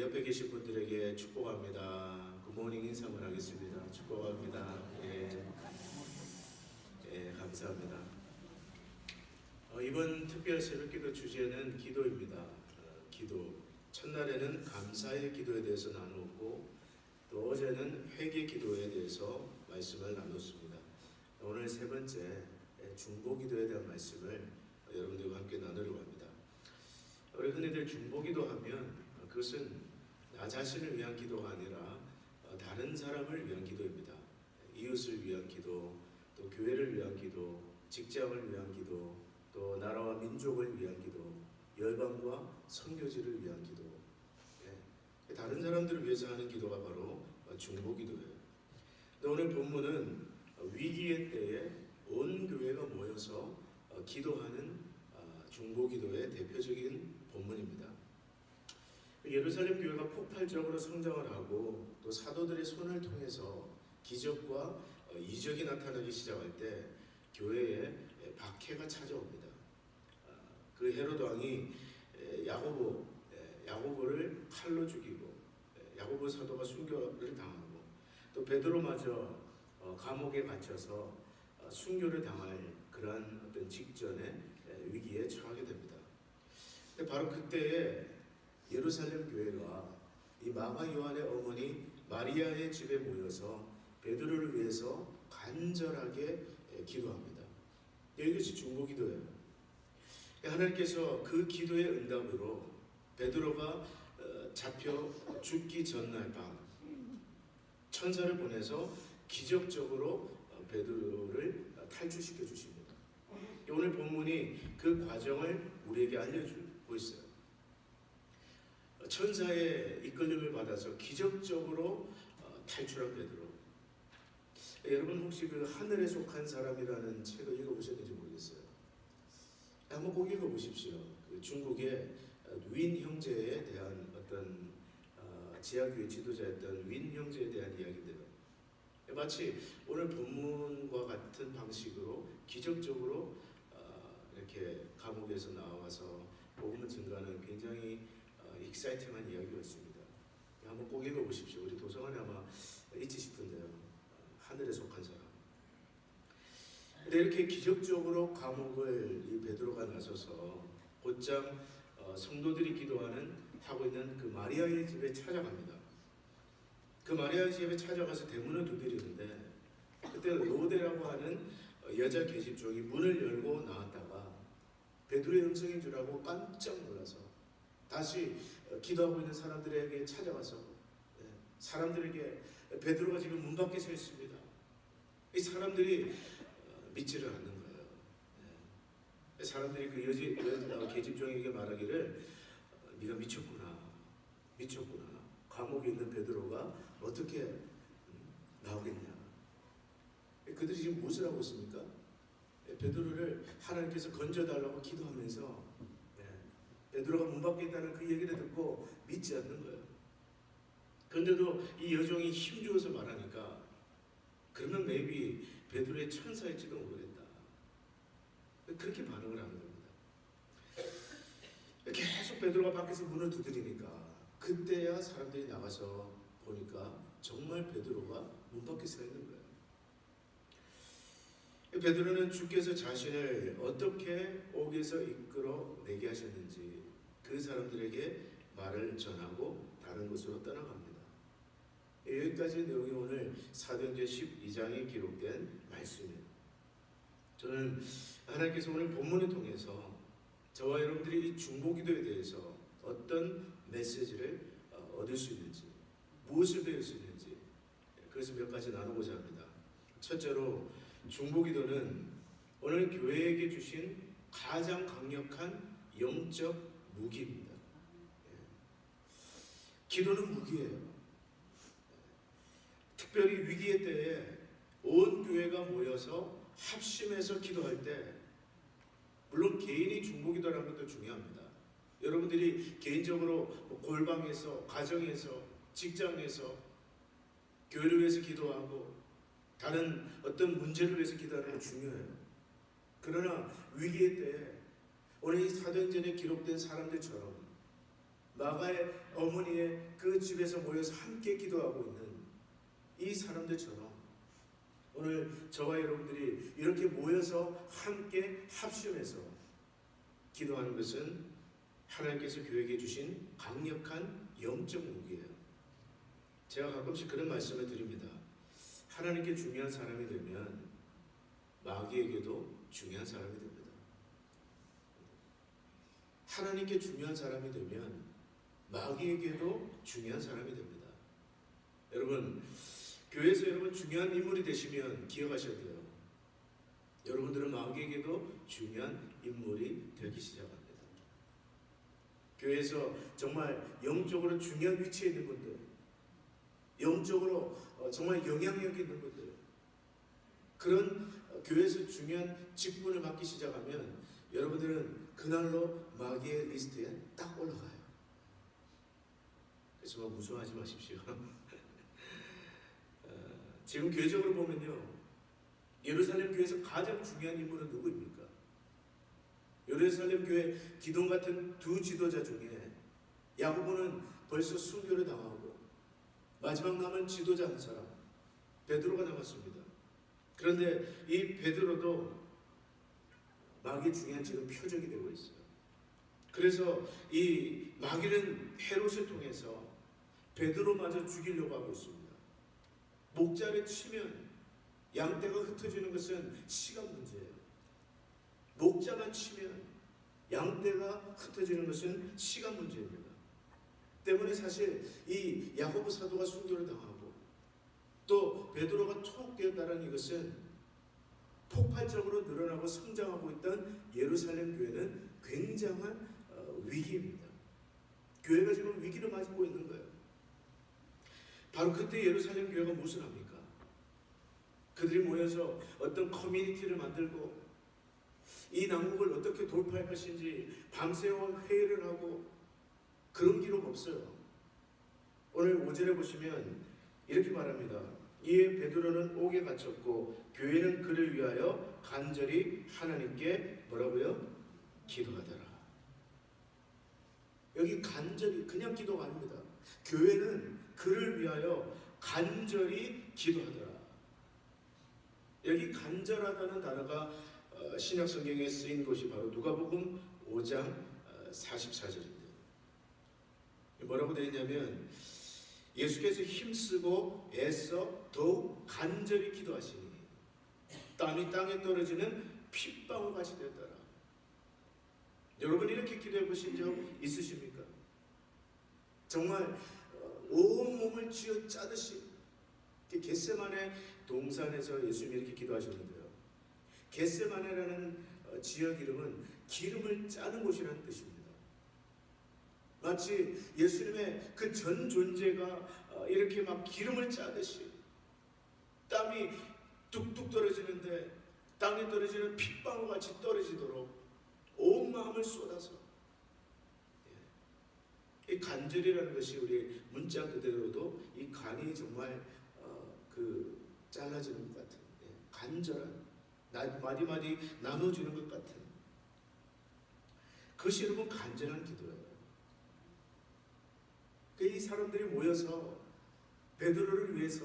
옆에 계신 분들에게 축복합니다. 굿모닝 인사를 하겠습니다. 축복합니다. 감사합니다. 이번 특별 새벽기도 주제는 기도입니다. 기도. 첫날에는 감사의 기도에 대해서 나누었고 또 어제는 회개 기도에 대해서 말씀을 나눴습니다. 오늘 세 번째 중보기도에 대한 말씀을 여러분들과 함께 나누려고 합니다. 우리 흔히들 중보기도 하면 그것은 나 자신을 위한 기도가 아니라 다른 사람을 위한 기도입니다. 이웃을 위한 기도, 또 교회를 위한 기도, 직장을 위한 기도, 또 나라와 민족을 위한 기도, 열방과 선교지를 위한 기도, 다른 사람들을 위해서 하는 기도가 바로 중보기도예요. 오늘 본문은 위기의 때에 온 교회가 모여서 기도하는 중보기도의 대표적인 본문입니다. 예루살렘 교회가 폭발적으로 성장을 하고 또 사도들의 손을 통해서 기적과 이적이 나타나기 시작할 때 교회에 박해가 찾아옵니다. 그 헤롯 왕이 야고보를 칼로 죽이고 야고보 사도가 순교를 당하고 또 베드로마저 감옥에 갇혀서 순교를 당할 그러한 어떤 직전의 위기에 처하게 됩니다. 바로 그때에 예루살렘 교회가 이 마가 요한의 어머니 마리아의 집에 모여서 베드로를 위해서 간절하게 기도합니다. 이것이 중보기도예요. 하나님께서 그 기도의 응답으로 베드로가 잡혀 죽기 전날 밤 천사를 보내서 기적적으로 베드로를 탈출시켜 주십니다. 오늘 본문이 그 과정을 우리에게 알려주고 있어요. 천사의 이끌림을 받아서 기적적으로 탈출한 베드로. 여러분 혹시 그 하늘에 속한 사람이라는 책을 읽어보셨는지 모르겠어요. 한번 꼭 읽어보십시오. 그 중국의 윈 형제에 대한 어떤 지하교회 지도자였던 윈 형제에 대한 이야기인데요. 마치 오늘 본문과 같은 방식으로 기적적으로 이렇게 감옥에서 나와서 복음을 증거하는 굉장히 익사이팅한 이야기였습니다. 한번 꼭 읽어보십시오. 우리 도서관에 아마 있지 싶은데요. 하늘에 속한 사람. 근데 이렇게 기적적으로 감옥을 이 베드로가 나서서 곧장 성도들이 하고 있는 그 마리아의 집에 찾아갑니다. 그 마리아의 집에 찾아가서 대문을 두드리는데 그때 로데라고 하는 여자 계집종이 문을 열고 나왔다가 베드로의 음성인 줄 알고 깜짝 놀라서 다시 기도하고 있는 사람들에게 찾아가서 사람들에게 베드로가 지금 문 밖에 서 있습니다. 이 사람들이 믿지를 않는 거예요. 사람들이 그 여자 계집종에게 말하기를 네가 미쳤구나. 감옥에 있는 베드로가 어떻게 나오겠냐. 그들이 지금 무엇을 하고 있습니까? 베드로를 하나님께서 건져달라고 기도하면서 베드로가 문 밖에 있다는 그 얘기를 듣고 믿지 않는 거예요. 그런데도 이 여종이 힘주어서 말하니까 그러면 maybe 베드로의 천사일지도 모르겠다. 그렇게 반응을 하는 겁니다. 계속 베드로가 밖에서 문을 두드리니까 그때야 사람들이 나가서 보니까 정말 베드로가 문 밖에 서 있는 거예요. 베드로는 주께서 자신을 어떻게 옥에서 이끌어내게 하셨는지 그 사람들에게 말을 전하고 다른 곳으로 떠나갑니다. 여기까지 내용이 오늘 사도행전 12장에 기록된 말씀이에요. 저는 하나님께서 오늘 본문을 통해서 저와 여러분들이 이 중보기도에 대해서 어떤 메시지를 얻을 수 있는지, 무엇을 배울 수 있는지, 그래서 몇 가지 나누고자 합니다. 첫째로 중보기도는 오늘 교회에게 주신 가장 강력한 영적 무기입니다. 기도는 무기예요. 특별히 위기의 때에 온 교회가 모여서 합심해서 기도할 때, 물론 개인이 중보기도라는 것도 중요합니다. 여러분들이 개인적으로 골방에서, 가정에서, 직장에서 교회를 위해서 기도하고 다른 어떤 문제를 위해서 기도하는 건 중요해요. 그러나 위기의 때에 오늘 이 사도행전에 기록된 사람들처럼 마가의 어머니의 그 집에서 모여서 함께 기도하고 있는 이 사람들처럼 오늘 저와 여러분들이 이렇게 모여서 함께 합심해서 기도하는 것은 하나님께서 교회에게 주신 강력한 영적 무기예요. 제가 가끔씩 그런 말씀을 드립니다. 하나님께 중요한 사람이 되면 마귀에게도 중요한 사람이 됩니다. 하나님께 중요한 사람이 되면 마귀에게도 중요한 사람이 됩니다. 여러분, 교회에서 여러분 중요한 인물이 되시면 기억하셔야 돼요. 여러분들은 마귀에게도 중요한 인물이 되기 시작합니다. 교회에서 정말 영적으로 중요한 위치에 있는 분들, 영적으로 정말 영향력 있는 분들, 그런 교회에서 중요한 직분을 맡기 시작하면 여러분들은 그날로 마귀의 리스트에 딱 올라가요. 그래서 무서워하지 마십시오. 지금 교회적으로 보면요, 예루살렘 교회에서 가장 중요한 인물은 누구입니까? 예루살렘 교회 기돈 같은 두 지도자 중에 야고보는 벌써 순교를 당하고 마지막 남은 지도자 한 사람 베드로가 남았습니다. 그런데 이 베드로도 마귀의 중요한 지금 표적이 되고 있어요. 그래서 이 마귀는 헤롯을 통해서 베드로마저 죽이려고 하고 있습니다. 목자를 치면 양떼가 흩어지는 것은 시간 문제예요. 목자만 치면 양떼가 흩어지는 것은 시간 문제입니다. 때문에 사실 이 야고보 사도가 순교를 당하고 또 베드로가 투옥되었다는 이것은 폭발적으로 늘어나고 성장하고 있던 예루살렘 교회는 굉장한 위기입니다. 교회가 지금 위기를 맞고 있는 거예요. 바로 그때 예루살렘 교회가 무엇을 합니까? 그들이 모여서 어떤 커뮤니티를 만들고 이 난국을 어떻게 돌파할 것인지 밤새워 회의를 하고 그런 기록 없어요. 오늘 5절에 보시면 이렇게 말합니다. 이에 베드로는 옥에 갇혔고 교회는 그를 위하여 간절히 하나님께 뭐라고요? 기도하더라. 여기 간절히 그냥 기도가 아닙니다. 교회는 그를 위하여 간절히 기도하더라. 여기 간절하다는 단어가 신약 성경에 쓰인 곳이 바로 누가복음 5장 44절입니다. 뭐라고 되어 있냐면 예수께서 힘쓰고 애써 더욱 간절히 기도하시니 땀이 땅에 떨어지는 핏방울 같이 되었더라. 여러분 이렇게 기도해 보신 적 있으십니까? 정말 온 몸을 쥐어 짜듯이 겟세마네 동산에서 예수님이 이렇게 기도하셨는데요. 겟세마네라는 지역 이름은 기름을 짜는 곳이라는 뜻입니다. 마치 예수님의 그 전 존재가 이렇게 막 기름을 짜듯이 땀이 뚝뚝 떨어지는데 땅에 떨어지는 핏방울 같이 떨어지도록 온 마음을 쏟아서 이 간절이라는 것이 우리 문자 그대로도 이 간이 정말 잘라지는 것 같은 간절한 마디마디 나눠주는 것 같은 그것이 여러분 간절한 기도예요. 이 사람들이 모여서 베드로를 위해서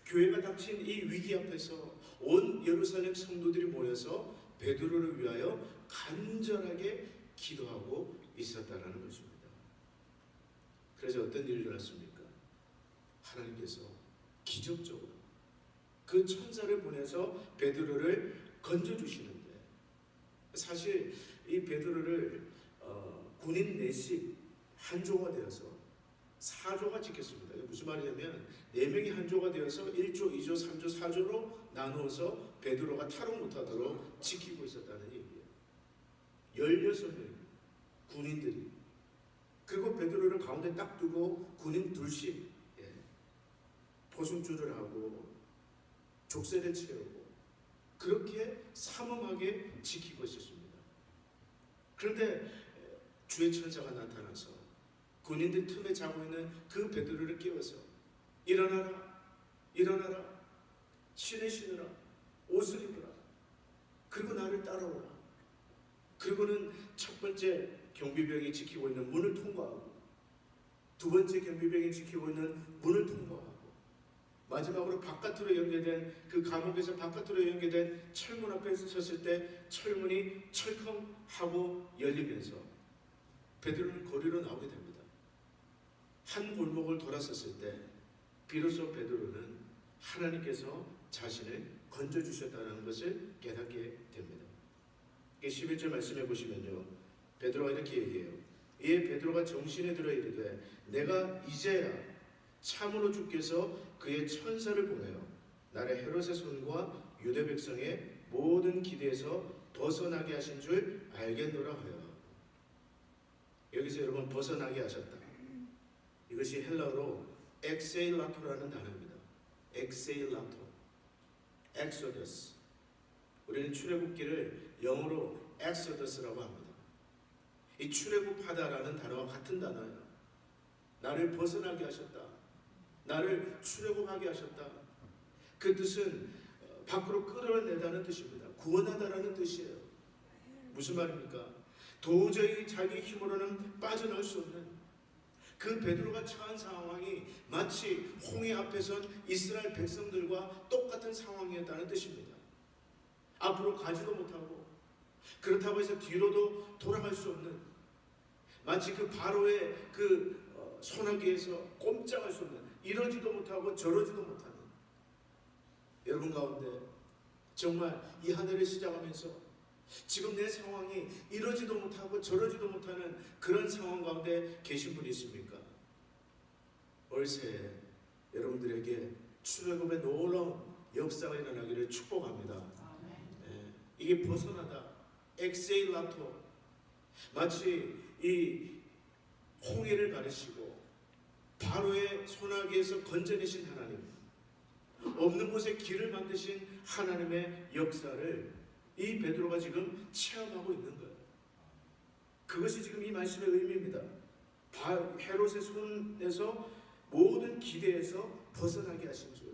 교회가 닥친 이 위기 앞에서 온 예루살렘 성도들이 모여서 베드로를 위하여 간절하게 기도하고 있었다라는 것입니다. 그래서 어떤 일이 일어났습니까? 하나님께서 기적적으로 그 천사를 보내서 베드로를 건져주시는데 사실 이 베드로를 군인 넷이 한 조가 되어서 4조가 지켰습니다. 이게 무슨 말이냐면 4명이 한 조가 되어서 1조, 2조, 3조, 4조로 나누어서 베드로가 탈옥 못하도록 지키고 있었다는 얘기예요. 16명 군인들이 그리고 베드로를 가운데 딱 두고 군인 둘씩 포승줄을 하고 족쇄를 채우고 그렇게 삼엄하게 지키고 있었습니다. 그런데 주의 천사가 나타나서 군인들 틈에 자고 있는 그 베드로를 깨워서 일어나라, 일어나라, 신을 신으라, 옷을 입으라, 그리고 나를 따라오라. 그리고는 첫 번째 경비병이 지키고 있는 문을 통과하고 두 번째 경비병이 지키고 있는 문을 통과하고 마지막으로 바깥으로 연계된 그 감옥에서 바깥으로 연계된 철문 앞에 섰을 때 철문이 철컹 하고 열리면서 베드로는 거리로 나오게 됩니다. 한 골목을 돌아섰을 때 비로소 베드로는 하나님께서 자신을 건져주셨다는 것을 깨닫게 됩니다. 11절 말씀해 보시면요, 베드로가 이렇게 얘기해요. 이에 베드로가 정신에 들어 이르되 내가 이제야 참으로 주께서 그의 천사를 보내어 나를 헤롯의 손과 유대 백성의 모든 기대에서 벗어나게 하신 줄 알겠노라 하여. 여기서 여러분 벗어나게 하셨다. 이것이 헬라어로 엑세일라토라는 단어입니다. 엑세일라토, 엑소더스. 우리는 출애굽기를 영어로 엑소더스라고 합니다. 이 출애굽하다라는 단어와 같은 단어예요. 나를 벗어나게 하셨다. 나를 출애굽하게 하셨다. 그 뜻은 밖으로 끌어내다는 뜻입니다. 구원하다라는 뜻이에요. 무슨 말입니까? 도저히 자기 힘으로는 빠져나올 수 없는 그 베드로가 처한 상황이 마치 홍해 앞에 선 이스라엘 백성들과 똑같은 상황이었다는 뜻입니다. 앞으로 가지도 못하고 그렇다고 해서 뒤로도 돌아갈 수 없는, 마치 그 바로의 그 소나기에서 꼼짝할 수 없는, 이러지도 못하고 저러지도 못하는 여러분 가운데 정말 이 한 해를 시작하면서 지금 내 상황이 이러지도 못하고 저러지도 못하는 그런 상황 가운데 계신 분이 있습니까? 올 새해 여러분들에게 출애굽의 놀라운 역사가 일어나기를 축복합니다. 네, 이게 벗어나다, 엑세일라토, 마치 이 홍해를 가르시고 바로의 소나기에서 건져내신 하나님, 없는 곳에 길을 만드신 하나님의 역사를 이 베드로가 지금 체험하고 있는 거예요. 그것이 지금 이 말씀의 의미입니다. 헤롯의 손에서 모든 기대에서 벗어나게 하신 줄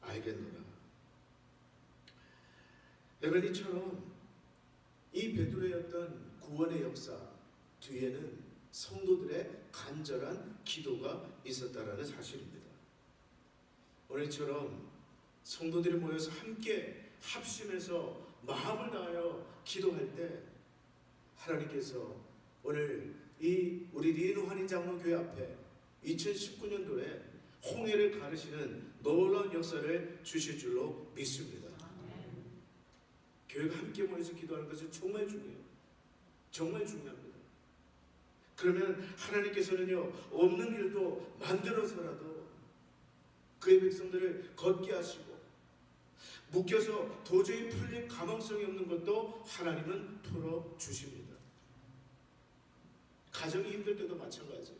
알겠노라. 여러분, 이처럼 이 베드로의 어떤 구원의 역사 뒤에는 성도들의 간절한 기도가 있었다라는 사실입니다. 오늘처럼 성도들이 모여서 함께 합심해서 마음을 다하여 기도할 때 하나님께서 오늘 이 우리 리누 한인장로교회 앞에 2019년도에 홍해를 가르시는 놀라운 역사를 주실 줄로 믿습니다. 교회가 함께 모여서 기도하는 것은 정말 중요해요. 정말 중요합니다. 그러면 하나님께서는요, 없는 길도 만들어서라도 그의 백성들을 걷게 하시고 묶여서 도저히 풀릴 가망성이 없는 것도 하나님은 풀어주십니다. 가정이 힘들 때도 마찬가지예요.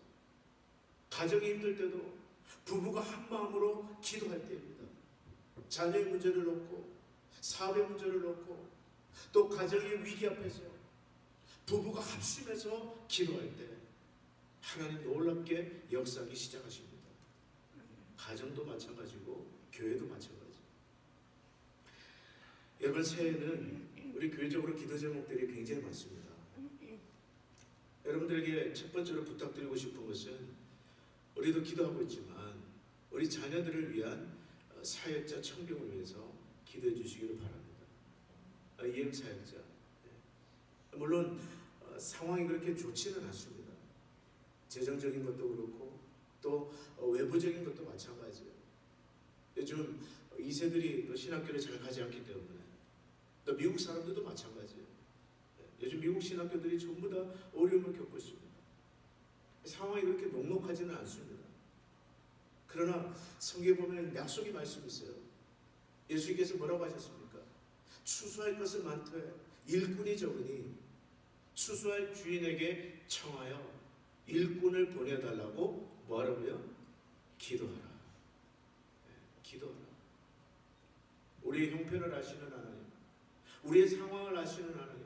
가정이 힘들 때도 부부가 한 마음으로 기도할 때입니다. 자녀의 문제를 놓고 사업의 문제를 놓고 또 가정의 위기 앞에서 부부가 합심해서 기도할 때 하나님 놀랍게 역사하기 시작하십니다. 가정도 마찬가지고 교회도 마찬가지고. 여러분, 새해에는 우리 교회적으로 기도 제목들이 굉장히 많습니다. 여러분들에게 첫 번째로 부탁드리고 싶은 것은 우리도 기도하고 있지만 우리 자녀들을 위한 사역자 청빙을 위해서 기도해 주시기를 바랍니다. 이행 사역자. 물론 상황이 그렇게 좋지는 않습니다. 재정적인 것도 그렇고 또 외부적인 것도 마찬가지예요. 요즘 2세들이 또 신학교를 잘 가지 않기 때문에 또 미국 사람들도 마찬가지예요. 요즘 미국 신학교들이 전부 다 어려움을 겪고 있습니다. 상황이 그렇게 녹록하지는 않습니다. 그러나 성경에 보면 약속의 말씀이 있어요. 예수님께서 뭐라고 하셨습니까? 추수할 것은 많되 일꾼이 적으니 추수할 주인에게 청하여 일꾼을 보내달라고 뭐하라고요? 기도하라. 기도하라. 우리의 형편을 아시는 하나님, 우리의 상황을 아시는 하나님,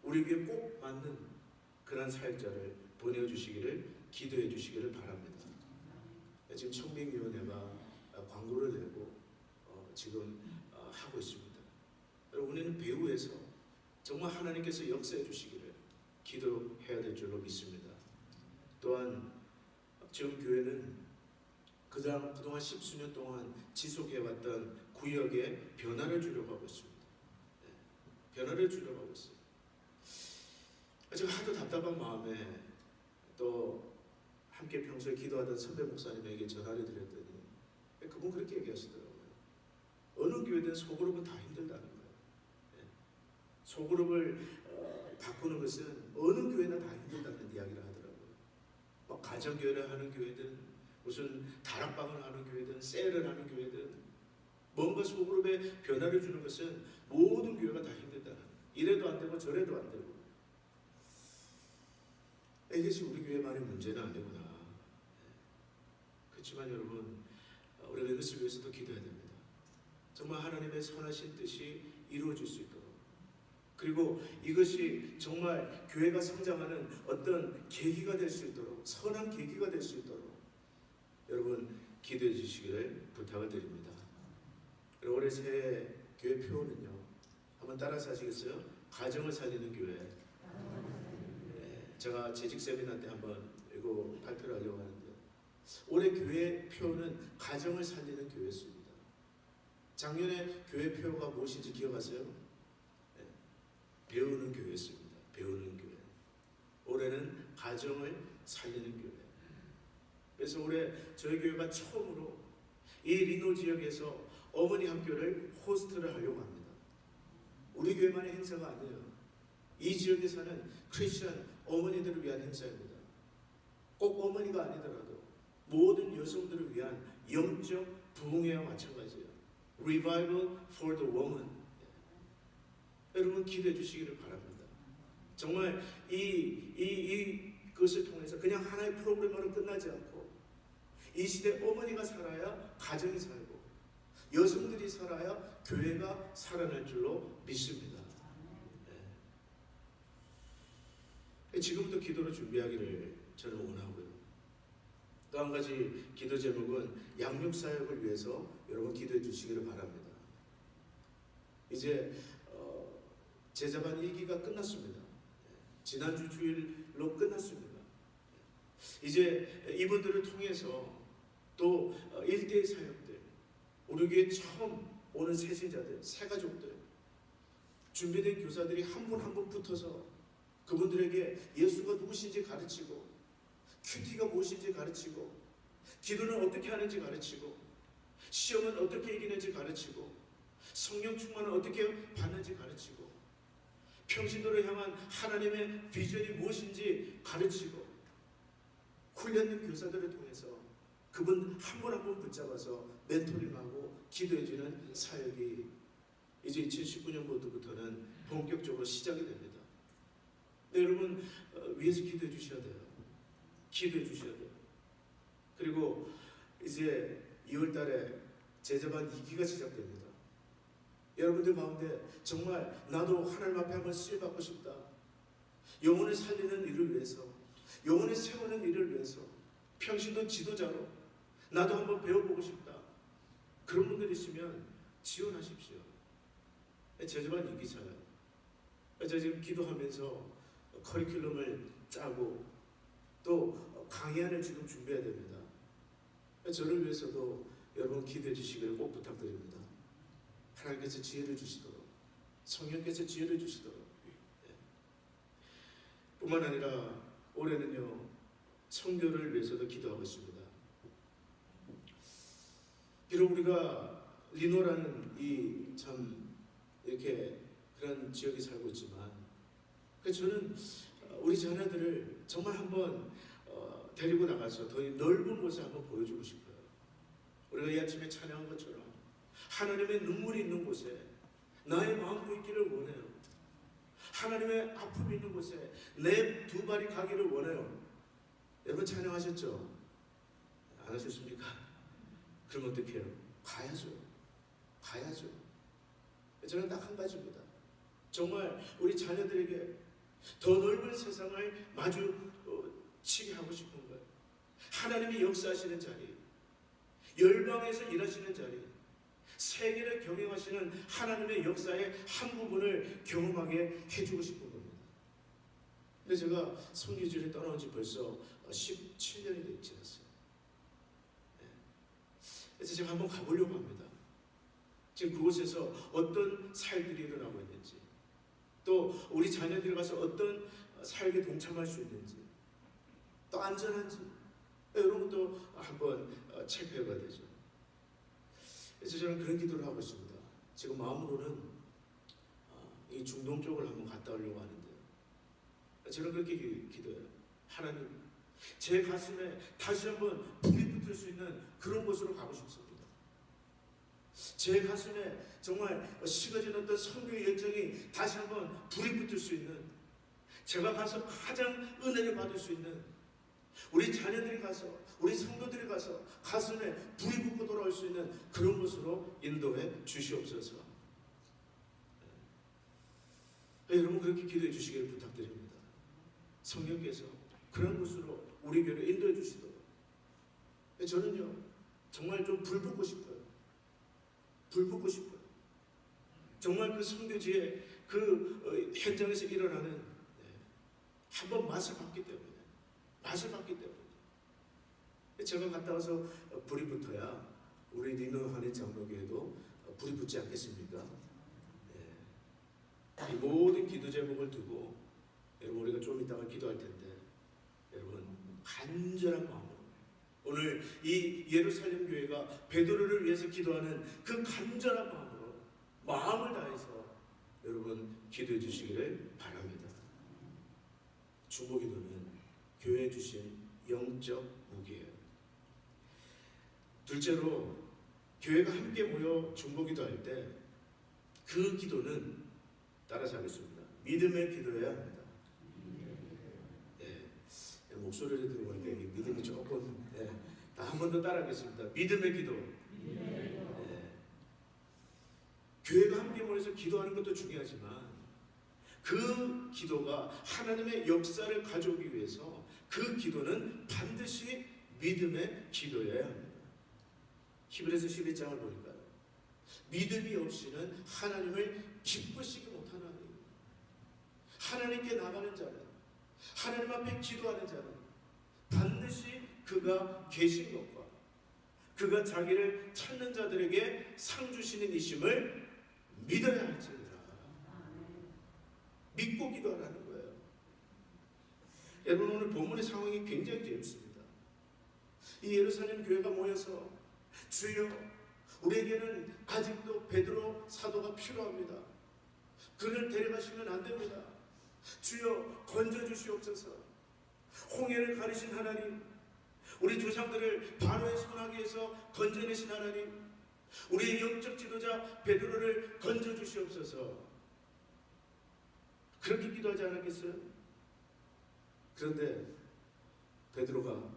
우리에게 꼭 맞는 그런 사역자를 보내주시기를 기도해 주시기를 바랍니다. 지금 청빙위원회가 광고를 내고 지금 하고 있습니다. 우리는 배후에서 정말 하나님께서 역사해 주시기를 기도해야 될 줄로 믿습니다. 또한 지금 교회는 그동안 10수년 동안 지속해왔던 구역에 변화를 주려고 하고 있습니다. 변화를 주려고 하고 있어요. 제가 하도 답답한 마음에 또 함께 평소에 기도하던 선배 목사님에게 전화를 드렸더니 그분 그렇게 얘기하시더라고요. 어느 교회든 소그룹은 다 힘들다는 거예요. 소그룹을 바꾸는 것은 어느 교회나 다 힘들다는 이야기를 하더라고요. 막 가정교회를 하는 교회든 무슨 다락방을 하는 교회든 셀을 하는 교회든 뭔가 소그룹에 변화를 주는 것은 모든 교회가 다 힘들다는, 이래도 안 되고 저래도 안 되고, 이것이 우리 교회만의 문제는 아니구나. 그렇지만 여러분, 우리가 이것을 위해서도 기도해야 됩니다. 정말 하나님의 선하신 뜻이 이루어질 수 있도록, 그리고 이것이 정말 교회가 성장하는 어떤 계기가 될 수 있도록, 선한 계기가 될 수 있도록 여러분 기도해 주시기를 부탁을 드립니다. 그리고 올해 새해 교회 표어는요, 한번 따라서 하시겠어요? 가정을 살리는 교회. 제가 재직 세미나 때 한번 이거 발표를 하려고 하는데, 올해 교회 표어는 가정을 살리는 교회였습니다. 작년에 교회 표어가 무엇인지 기억하세요? 배우는 교회였습니다. 배우는 교회. 올해는 가정을 살리는 교회. 그래서 올해 저희 교회가 처음으로 이 리노 지역에서 어머니 학교를 호스트를 하려고 합니다. 우리 교회만의 행사가 아니에요. 이 지역에 사는 크리스천 어머니들을 위한 행사입니다. 꼭 어머니가 아니더라도 모든 여성들을 위한 영적 부흥회와 마찬가지예요. Revival for the woman. 여러분 기도해 주시기를 바랍니다. 정말 이것을 통해서 그냥 하나의 프로그램으로 끝나지 않고, 이 시대 어머니가 살아야 가정이 살고, 여성들이 살아야 교회가 살아날 줄로 믿습니다. 지금부터 기도로 준비하기를 저는 원하고요. 또 한 가지 기도 제목은 양육사역을 위해서 여러분 기도해 주시기를 바랍니다. 이제 제자반 1기가 끝났습니다. 지난주 주일로 끝났습니다. 이제 이분들을 통해서 또 1대1 사역들, 우리 교회 처음 오는 새신자들, 새가족들, 준비된 교사들이 한 분 한 분 붙어서 그분들에게 예수가 누구신지 가르치고, 큐티가 무엇인지 가르치고, 기도는 어떻게 하는지 가르치고, 시험은 어떻게 이기는지 가르치고, 성령 충만을 어떻게 받는지 가르치고, 평신도를 향한 하나님의 비전이 무엇인지 가르치고, 훈련된 교사들을 통해서 그분 한 분 한 분 붙잡아서 멘토링하고 기도해주는 사역이 이제 2019년부터는 본격적으로 시작이 됩니다. 네, 여러분 위에서 기도해 주셔야 돼요. 기도해 주셔야 돼요. 그리고 이제 2월 달에 제자반 2기가 시작됩니다. 여러분들 가운데 정말 나도 하나님 앞에 한번 쓰임받고 싶다, 영혼을 살리는 일을 위해서, 영혼을 세우는 일을 위해서, 평신도 지도자로 나도 한번 배워보고 싶다, 그런 분들 있으면 지원하십시오. 제자반 2기잖아요. 제가 지금 기도하면서 커리큘럼을 짜고 또 강의안을 지금 준비해야 됩니다. 저를 위해서도 여러분 기도해 주시기를 꼭 부탁드립니다. 하나님께서 지혜를 주시도록, 성령께서 지혜를 주시도록. 뿐만 아니라 올해는요, 청교를 위해서도 기도하고 있습니다. 비록 우리가 리노라는 이 참 이렇게 그런 지역에 살고 있지만, 저는 우리 자녀들을 정말 한번 데리고 나가서 더 넓은 곳에 한번 보여주고 싶어요. 우리가 이 아침에 찬양한 것처럼 하나님의 눈물이 있는 곳에 나의 마음도 있기를 원해요. 하나님의 아픔이 있는 곳에 내 두 발이 가기를 원해요. 여러분 찬양하셨죠? 안 하셨습니까? 그럼 어떻게 해요? 가야죠. 가야죠. 저는 딱 한 가지입니다. 정말 우리 자녀들에게 더 넓은 세상을 마주치게 하고 싶은 거예요. 하나님이 역사하시는 자리, 열방에서 일하시는 자리, 세계를 경영하시는 하나님의 역사의 한 부분을 경험하게 해주고 싶은 겁니다. 근데 제가 선교지를 떠나온 지 벌써 17년이 됐지 않았어요. 그래서 제가 한번 가보려고 합니다. 지금 그곳에서 어떤 살들이 일어나고 있는지, 또 우리 자녀들이 가서 어떤 삶에 동참할 수 있는지, 또 안전한지 이런 것도 한번 체크해봐야 되죠. 그래서 저는 그런 기도를 하고 있습니다. 지금 마음으로는 이 중동 쪽을 한번 갔다 오려고 하는데요. 저는 그렇게 기도해요. 하나님, 제 가슴에 다시 한번 불이 붙을 수 있는 그런 곳으로 가고 싶습니다. 제 가슴에 정말 식어진 어떤 선교의 열정이 다시 한번 불이 붙을 수 있는, 제가 가서 가장 은혜를 받을 수 있는, 우리 자녀들이 가서, 우리 성도들이 가서 가슴에 불이 붙고 돌아올 수 있는 그런 곳으로 인도해 주시옵소서. 여러분 그렇게 기도해 주시기를 부탁드립니다. 성령께서 그런 곳으로 우리 교회를 인도해 주시도록. 저는요 정말 좀 불 붙고 싶어요. 불 붙고 싶어요. 정말 그 선교지의 그 현장에서 일어나는 한번 맛을 봤기 때문에, 제가 갔다 와서 불이 붙어야 우리 니노한의 장로교회도 불이 붙지 않겠습니까? 이 모든 기도 제목을 두고 여러분 우리가 좀 이따가 기도할 텐데, 여러분 간절한 마음으로 오늘 이 예루살렘 교회가 베드로를 위해서 기도하는 그 간절한 마음으로 마음을 다해서 여러분 기도해 주시기를 바랍니다. 중보기도는 교회에 주신 영적 무기예요. 둘째로 교회가 함께 모여 중보기도할 때 그 기도는 따라서 하겠습니다. 믿음의 기도여야 합니다. 목소리를 들어보니까 믿음이 조금 한 번 더 따라하겠습니다. 믿음의 기도. 교회가 함께 모여서 기도하는 것도 중요하지만 그 기도가 하나님의 역사를 가져오기 위해서 그 기도는 반드시 믿음의 기도여야 합니다. 히브리서 11장을 보니까요, 믿음이 없이는 하나님을 기쁘시게 못하는 하나님께 나가는 자는, 하나님 앞에 기도하는 자는 반드시 그가 계신 것과 그가 자기를 찾는 자들에게 상 주시는 이심을 믿어야 할지니라. 믿고 기도하라는 거예요. 여러분 오늘 본문의 상황이 굉장히 재밌습니다. 이 예루살렘 교회가 모여서 주여 우리에게는 아직도 베드로 사도가 필요합니다. 그를 데려가시면 안 됩니다. 주여 건져주시옵소서. 홍해를 가리신 하나님, 우리 조상들을 바로의 손아귀에서 건져내신 하나님, 우리의 영적 지도자 베드로를 건져주시옵소서. 그렇게 기도하지 않았겠어요? 그런데 베드로가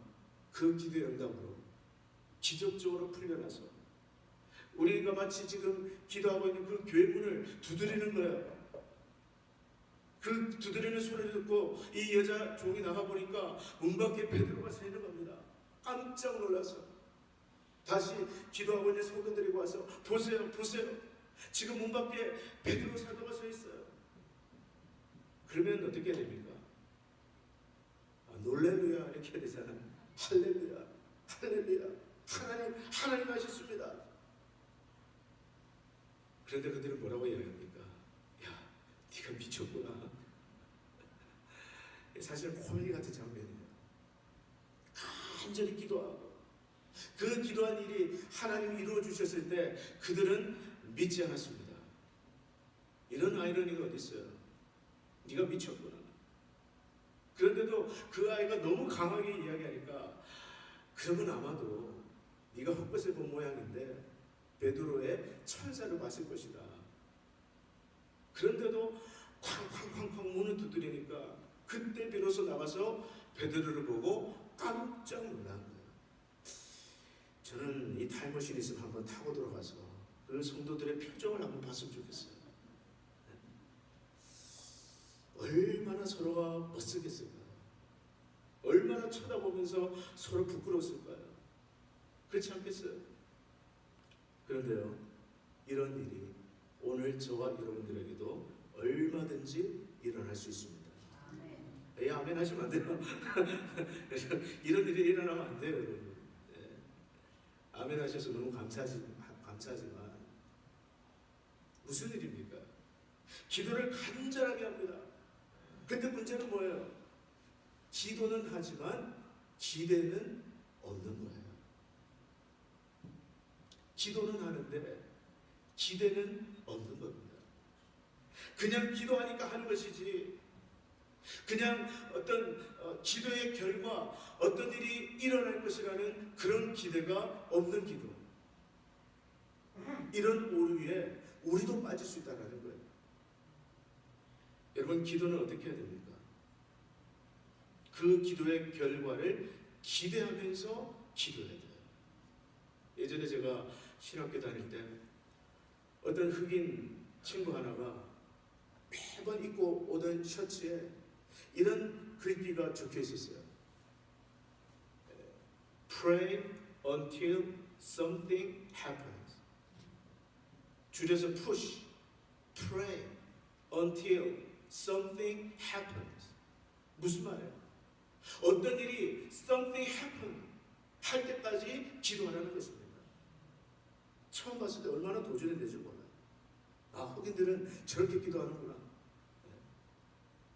그 기도의 응답으로 기적적으로 풀려나서 우리가 마치 지금 기도하고 있는 그 교회 문을 두드리는 거예요. 그 두드리는 소리를 듣고 이 여자 종이 나가보니까 문 밖에 베드로가 서 있는 겁니다. 깜짝 놀라서 다시 기도하고 있는 성도들이 와서 보세요, 지금 문 밖에 베드로 사도가 서 있어요. 그러면 어떻게 됩니까? 놀렐루야 이렇게 해야 되잖아요. 할렐루야, 하나님 하셨습니다. 그런데 그들은 뭐라고 이야기합니까? 야, 네가 미쳤구나. 사실 코미디 같은 장면이에요. 간절히 기도하고 그 기도한 일이 하나님이 이루어 주셨을 때 그들은 믿지 않았습니다. 이런 아이러니가 어디 있어요? 네가 미쳤구나. 그런데도 그 아이가 너무 강하게 이야기하니까 그러면 아마도 네가 헛것을 본 모양인데 베드로의 천사를 봤을 것이다. 그런데도 쾅쾅쾅쾅 문을 두드리니까 그때 비로소 나가서 베드로를 보고 깜짝 놀란 거예요. 저는 이 타임머신 있으면 한번 타고 들어가서 그 성도들의 표정을 한번 봤으면 좋겠어요. 얼마나 서로가 멋쓰겠을까요? 얼마나 쳐다보면서 서로 부끄러웠을까요? 그렇지 않겠어요? 그런데요, 이런 일이 오늘 저와 여러분들에게도 얼마든지 일어날 수 있습니다. 예, 아멘 하시면 안 돼요. 이런 일이 일어나면 안 돼요, 여러분. 예. 아멘 하셔서 너무 감사하지만 무슨 일입니까? 기도를 간절하게 합니다. 근데 문제는 뭐예요? 기도는 하지만 기대는 없는 거예요. 기도는 하는데 기대는 없는 겁니다. 그냥 기도하니까 하는 것이지, 그냥 어떤 기도의 결과 어떤 일이 일어날 것이라는 그런 기대가 없는 기도, 이런 오류에 우리도 빠질 수 있다는 거예요. 여러분, 기도는 어떻게 해야 됩니까? 그 기도의 결과를 기대하면서 기도해야 돼요. 예전에 제가 신학교 다닐 때 어떤 흑인 친구 하나가 매번 입고 오던 셔츠에 이런 글귀가 적혀 있었어요. Pray until something happens. 줄여서 push. Pray until something happens. 무슨 말이에요? 어떤 일이 something happen 할 때까지 기도하라는 것입니다. 처음 봤을 때 얼마나 도전이 될지 몰라요. 아, 흑인들은 저렇게 기도하는구나.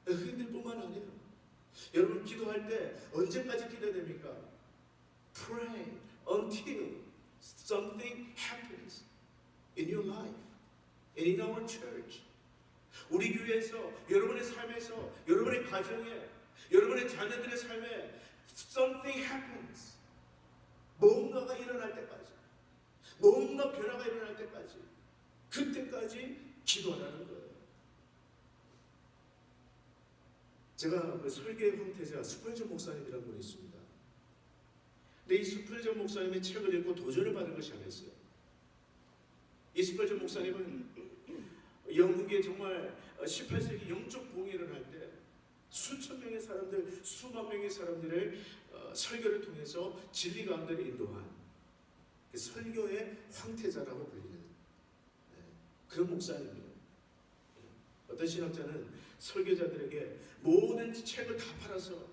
흑인들뿐만 아니에요. 여러분, 기도할 때 언제까지 기도해야 됩니까? Pray until something happens in your life and in our church. 우리 교회에서, 여러분의 삶에서, 여러분의 가정에, 여러분의 자녀들의 삶에 something happens. 뭔가가 일어날 때까지, 뭔가 변화가 일어날 때까지, 그때까지 기도하라는 거예요. 제가 그 설교의 황태자 스펄전 목사님이라는 분이 있습니다. 근데 이 스펄전 목사님의 책을 읽고 도전을 받은 것이 하나 있어요. 이 스펄전 목사님은 영국에 정말 18세기 영적 부흥이 일어날 때 수천 명의 사람들, 수만 명의 사람들을 설교를 통해서 진리 가운데를 인도한 설교의 황태자라고 불리는 그런 목사님이에요. 어떤 신학자는 설교자들에게 모든 책을 다 팔아서,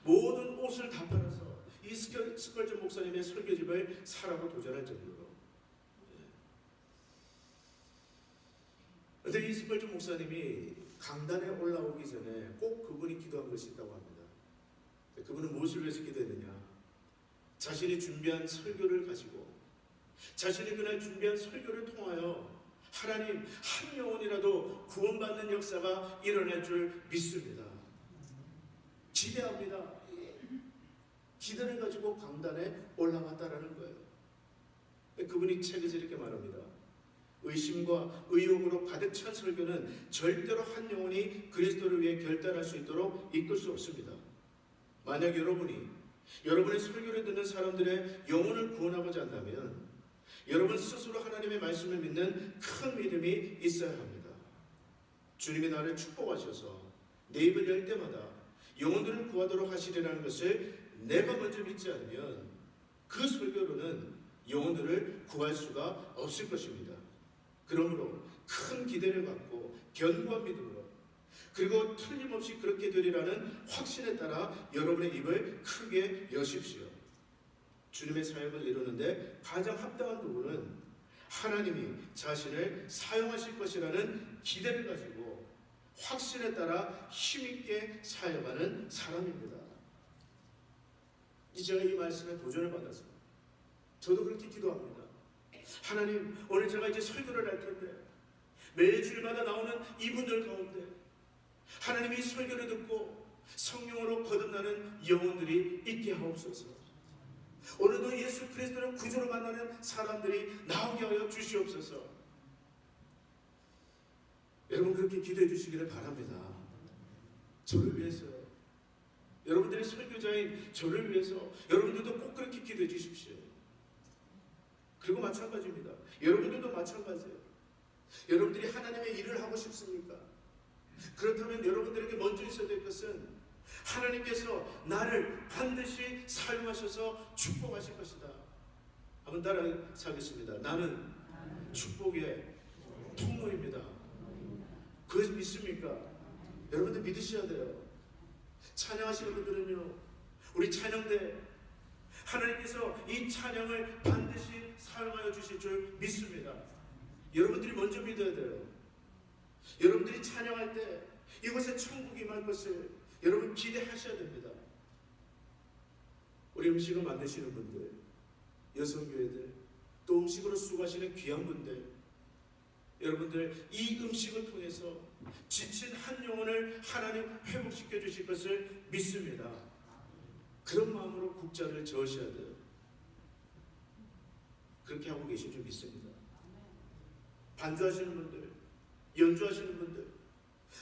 모든 옷을 다 팔아서 이 스펄전 목사님의 설교집을 사라고 도전할 정도로. 그런데 이 스펄전 목사님이 강단에 올라오기 전에 꼭 그분이 기도한 것이 있다고 합니다. 그분은 무엇을 위해서 기도했느냐? 자신이 준비한 설교를 가지고, 자신이 그날 준비한 설교를 통하여 하나님 한 영혼이라도 구원받는 역사가 일어날 줄 믿습니다. 기대합니다. 기대를 가지고 강단에 올라갔다라는 거예요. 그분이 책에서 이렇게 말합니다. 의심과 의혹으로 가득 찬 설교는 절대로 한 영혼이 그리스도를 위해 결단할 수 있도록 이끌 수 없습니다. 만약 여러분이 여러분의 설교를 듣는 사람들의 영혼을 구원하고자 한다면 여러분 스스로 하나님의 말씀을 믿는 큰 믿음이 있어야 합니다. 주님이 나를 축복하셔서 내 입을 열 때마다 영혼들을 구하도록 하시리라는 것을 내가 먼저 믿지 않으면 그 설교로는 영혼들을 구할 수가 없을 것입니다. 그러므로 큰 기대를 갖고 견고한 믿음으로, 그리고 틀림없이 그렇게 되리라는 확신에 따라 여러분의 입을 크게 여십시오. 주님의 사역을 이루는데 가장 합당한 부분은 하나님이 자신을 사용하실 것이라는 기대를 가지고 확신에 따라 힘있게 사역하는 사람입니다. 제가 이 말씀에 도전을 받았어요. 저도 그렇게 기도합니다. 하나님, 오늘 제가 이제 설교를 할 텐데 매주일마다 나오는 이분들 가운데 하나님이 설교를 듣고 성령으로 거듭나는 영혼들이 있게 하옵소서. 오늘도 예수 그리스도를 구주로 만나는 사람들이 나오게 하여 주시옵소서. 여러분, 그렇게 기도해 주시기를 바랍니다. 저를 위해서요. 여러분들의 설교자인 저를 위해서 여러분들도 꼭 그렇게 기도해 주십시오. 그리고 마찬가지입니다. 여러분들도 마찬가지예요. 여러분들이 하나님의 일을 하고 싶습니까? 그렇다면 여러분들에게 먼저 있어야 될 것은 하나님께서 나를 반드시 사용하셔서 축복하실 것이다. 한번 따라 하겠습니다. 나는 축복의 통로입니다. 그것을 믿습니까? 여러분들 믿으셔야 돼요. 찬양하시는 분들은요, 우리 찬양대 하나님께서 이 찬양을 반드시 사용하여 주실 줄 믿습니다. 여러분들이 먼저 믿어야 돼요. 여러분들이 찬양할 때 이곳에 천국이 임할 것을 여러분 기대하셔야 됩니다. 우리 음식을 만드시는 분들, 여성교회들, 또 음식으로 수고하시는 귀한 분들, 여러분들 이 음식을 통해서 지친 한 영혼을 하나님 회복시켜 주실 것을 믿습니다. 그런 마음으로 국자를 저으셔야 돼요. 그렇게 하고 계신 줄 믿습니다. 반주하시는 분들, 연주하시는 분들,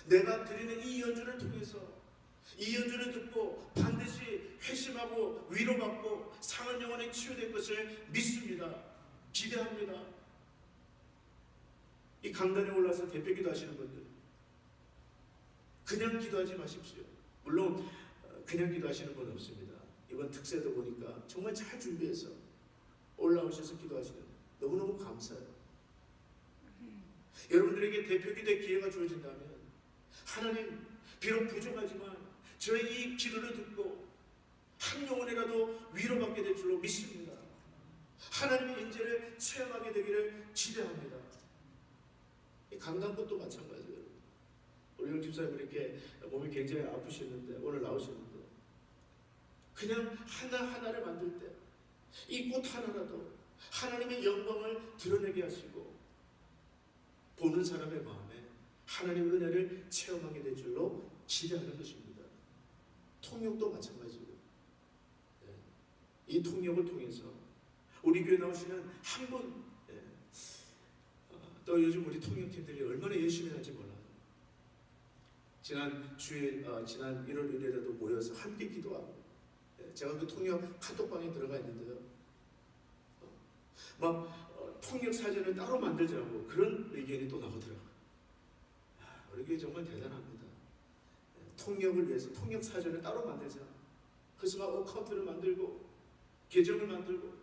내가 드리는 이 연주를 통해서 이 연주를 듣고 반드시 회심하고 위로받고 상한 영혼에 치유될 것을 믿습니다. 기대합니다. 이 강단에 올라서 대표 기도하시는 분들, 그냥 기도하지 마십시오. 물론 그냥 기도하시는 분 없습니다. 이번 특세도 보니까 정말 잘 준비해서 올라오셔서 기도하시는, 너무너무 감사해요. 여러분들에게 대표 기도의 기회가 주어진다면 하나님, 비록 부족하지만 저의 이 기도를 듣고 한 영혼이라도 위로받게 될 줄로 믿습니다. 하나님의 인재를 체험하게 되기를 기대합니다. 이 강단것도 마찬가지예요. 우리 영 집사님 이렇게 몸이 굉장히 아프셨는데 오늘 나오셨는데 그냥 하나하나를 만들 때 이 꽃 하나라도 하나님의 영광을 드러내게 하시고 보는 사람의 마음에 하나님의 은혜를 체험하게 될 줄로 기대하는 것입니다. 통역도 마찬가지고, 이 통역을 통해서 우리 교회 나오시는 한 분, 또 요즘 우리 통역팀들이 얼마나 열심히 하는지 몰라요. 지난 1월 1일에도 모여서 함께 기도하고, 제가 그 통역 카톡방에 들어가 있는데요, 통역 사전을 따로 만들자고 그런 의견이 또 나오더라고요. 우리 교회 정말 대단합니다. 통역을 위해서 통역 사전을 따로 만들자. 그래서 막 어카운트를 만들고 계정을 만들고,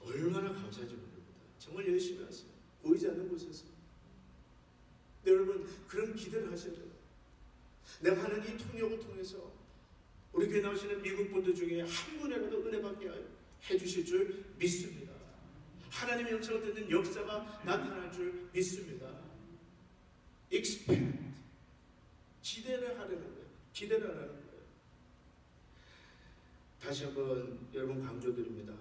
얼마나 감사한지 모릅니다. 정말 열심히 하세요. 보이지 않는 곳에서. 근데 여러분, 그런 기대를 하셔야 돼요. 내가 하는 이 통역을 통해서 우리 교회 나오시는 미국 분들 중에 한 분이라도 은혜 받게 해주실 줄 믿습니다. 하나님의 영성을 듣는 역사가 나타날 줄 믿습니다. Expect. 기대를 하라는 거예요. 기대를 하라는 거예요. 다시 한번 여러분 강조드립니다.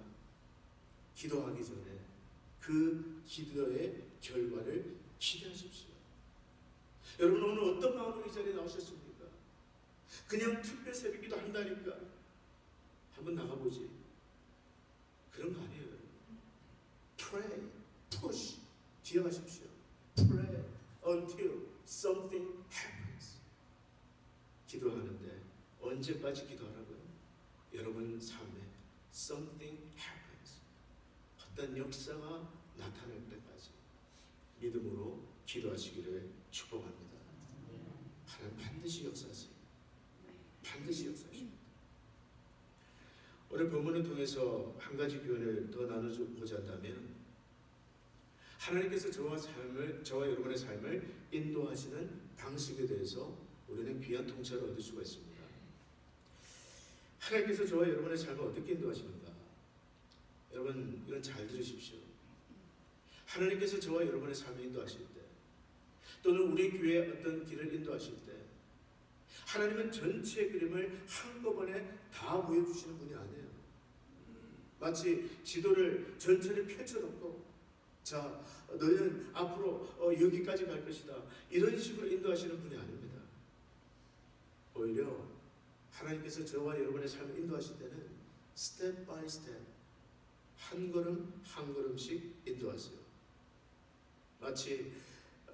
기도하기 전에 그 기도의 결과를 기대하십시오. 여러분, 오늘 어떤 마음으로 이 자리에 나오셨습니까? 그냥 특별 새벽기도 한다니까 한번 나가보지, 그런 거 아니에요. Pray, push, 기억하십시오. Pray until something happens. 기도하는데 언제까지 기도하라고요? 여러분 삶에 something happens, 어떤 역사가 나타날 때까지 믿음으로 기도하시기를 축복합니다. 하나님 반드시 역사하세요. 반드시 역사하십니다. 오늘 본문을 통해서 한 가지 교훈을 더 나눠보자 한다면, 하나님께서 저와 여러분의 삶을 인도하시는 방식에 대해서 우리는 귀한 통찰을 얻을 수가 있습니다. 하나님께서 저와 여러분의 삶을 어떻게 인도하시는가? 여러분, 이건 잘 들으십시오. 하나님께서 저와 여러분의 삶을 인도하실 때, 또는 우리 교회의 어떤 길을 인도하실 때, 하나님은 전체 그림을 한꺼번에 다 보여주시는 분이 아니에요. 마치 지도를 전체를 펼쳐놓고, 자, 너희는 앞으로 여기까지 갈 것이다, 이런 식으로 인도하시는 분이 아닙니다. 오히려 하나님께서 저와 여러분의 삶을 인도하실 때는 스텝 바이 스텝, 한 걸음 한 걸음씩 인도하세요. 마치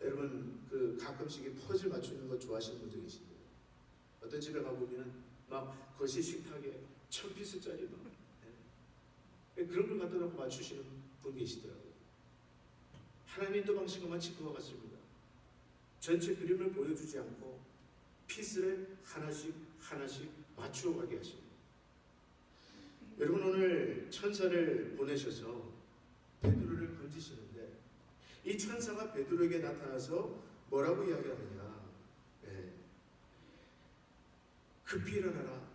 여러분 가끔씩 퍼즐 맞추는 거 좋아하시는 분들 계신데요, 어떤 집에 가보면 막 거실 식탁에 1000피스짜리 막 그런 걸 갖다 놓고 맞추시는 분 계시더라고요. 하나님의 인도 방식은 마치 그와 같습니다. 전체 그림을 보여주지 않고 피스를 하나씩 맞추어 가게 하십니다. 여러분, 오늘 천사를 보내셔서 베드로를 건지시는데 이 천사가 베드로에게 나타나서 뭐라고 이야기하느냐? 예. 급히 일어나라.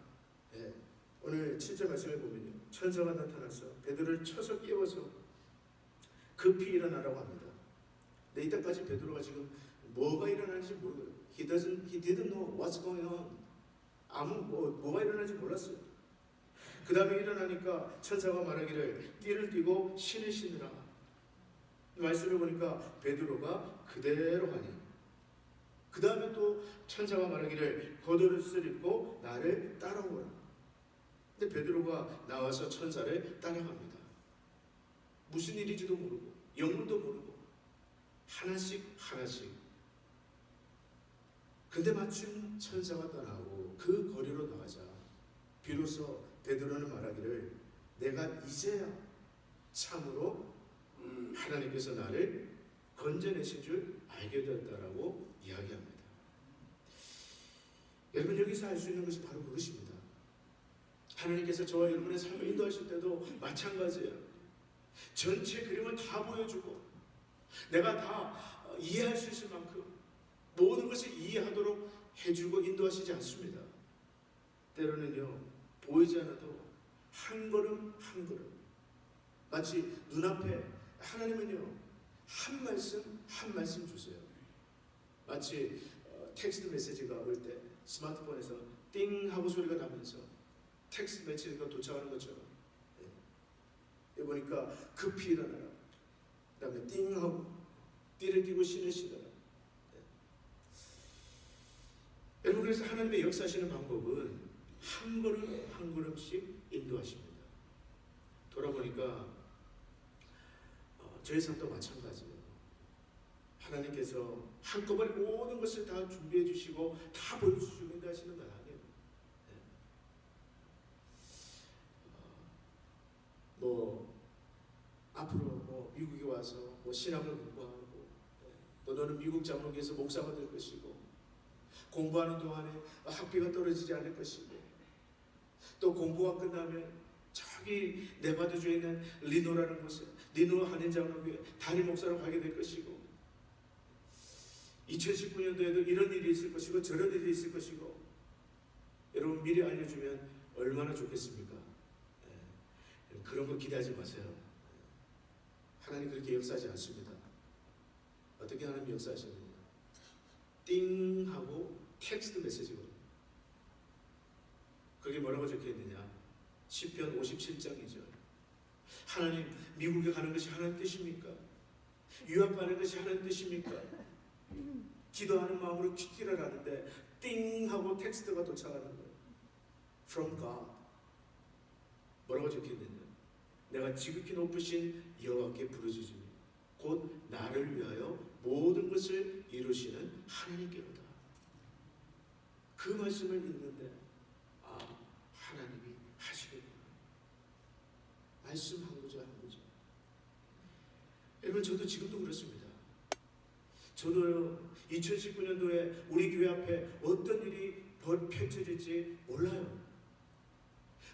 예. 오늘 7절 말씀을 보면요, 천사가 나타나서 베드로를 쳐서 깨워서 급히 일어나라고 합니다. 근데 이때까지 베드로가 지금 뭐가 일어나는지 모르고요. He didn't know what's going on. 뭐가 일어나는지 몰랐어요. 그 다음에 일어나니까 천사가 말하기를 띠를 띠고 신을 신으라. 말씀을 보니까 베드로가 그대로 하니. 그 다음에 또 천사가 말하기를 겉옷을 입고 나를 따라오라. 근데 베드로가 나와서 천사를 따라갑니다. 무슨 일인지도 모르고 영문도 모르고 하나씩 하나씩. 근데 마침 천사가 떠나고 그 거리로 나가자 비로소 베드로는 말하기를 내가 이제야 참으로 하나님께서 나를 건져내신 줄 알게 되었다라고 이야기합니다. 여러분, 여기서 알 수 있는 것이 바로 그것입니다. 하나님께서 저와 여러분의 삶을 인도하실 때도 마찬가지예요. 전체 그림을 다 보여주고 내가 다 이해할 수 있을 만큼 모든 것을 이해하도록 해주고 인도하시지 않습니다. 때로는요, 보이지 않아도 한 걸음 한 걸음, 마치 눈앞에 하나님은요 한 말씀 한 말씀 주세요. 마치 텍스트 메시지가 올 때 스마트폰에서 띵 하고 소리가 나면서 텍스트 메시지가 도착하는 것처럼, 여기 보니까 급히 일어나라, 그 다음에 띵 하고 띠를 띠고 신을 신어라. 여러분, 그래서 하나님의 역사하시는 방법은 한 걸음 한 걸음씩 인도하십니다. 돌아보니까 저희 삶도 마찬가지예요. 하나님께서 한꺼번에 모든 것을 다 준비해 주시고 다 보여주시고 인도하시는 건 아니에요. 앞으로 미국에 와서 신학을 공부하고, 또 너는 미국 장로교에서 목사가 될 것이고, 공부하는 동안에 학비가 떨어지지 않을 것이고, 또 공부가 끝나면 저기 네바다주에 있는 리노라는 곳에 리노 한인 장로교회 담임 목사로 가게 될 것이고, 2019년도에도 이런 일이 있을 것이고 저런 일이 있을 것이고, 여러분 미리 알려주면 얼마나 좋겠습니까? 그런 거 기대하지 마세요. 하나님 그렇게 역사하지 않습니다. 어떻게 하나님 역사하시느냐? 띵 하고 텍스트 메시지거든요. 거기 뭐라고 적혀있느냐? 시편 57장 2절. 하나님, 미국에 가는 것이 하나님 뜻입니까? 유학 가는 것이 하나님 뜻입니까? 기도하는 마음으로 큐티를 하는데 띵 하고 텍스트가 도착하는 거예요. From God. 뭐라고 적혀있느냐? 내가 지극히 높으신 여호와께 부르짖으며 곧 나를 위하여 모든 것을 이루시는 하나님께로다. 그 말씀을 읽는데 하나님이 하시겠구나. 말씀 한 구절 한 구절. 여러분, 저도 지금도 그렇습니다. 저도 2019년도에 우리 교회 앞에 어떤 일이 펼쳐질지 몰라요.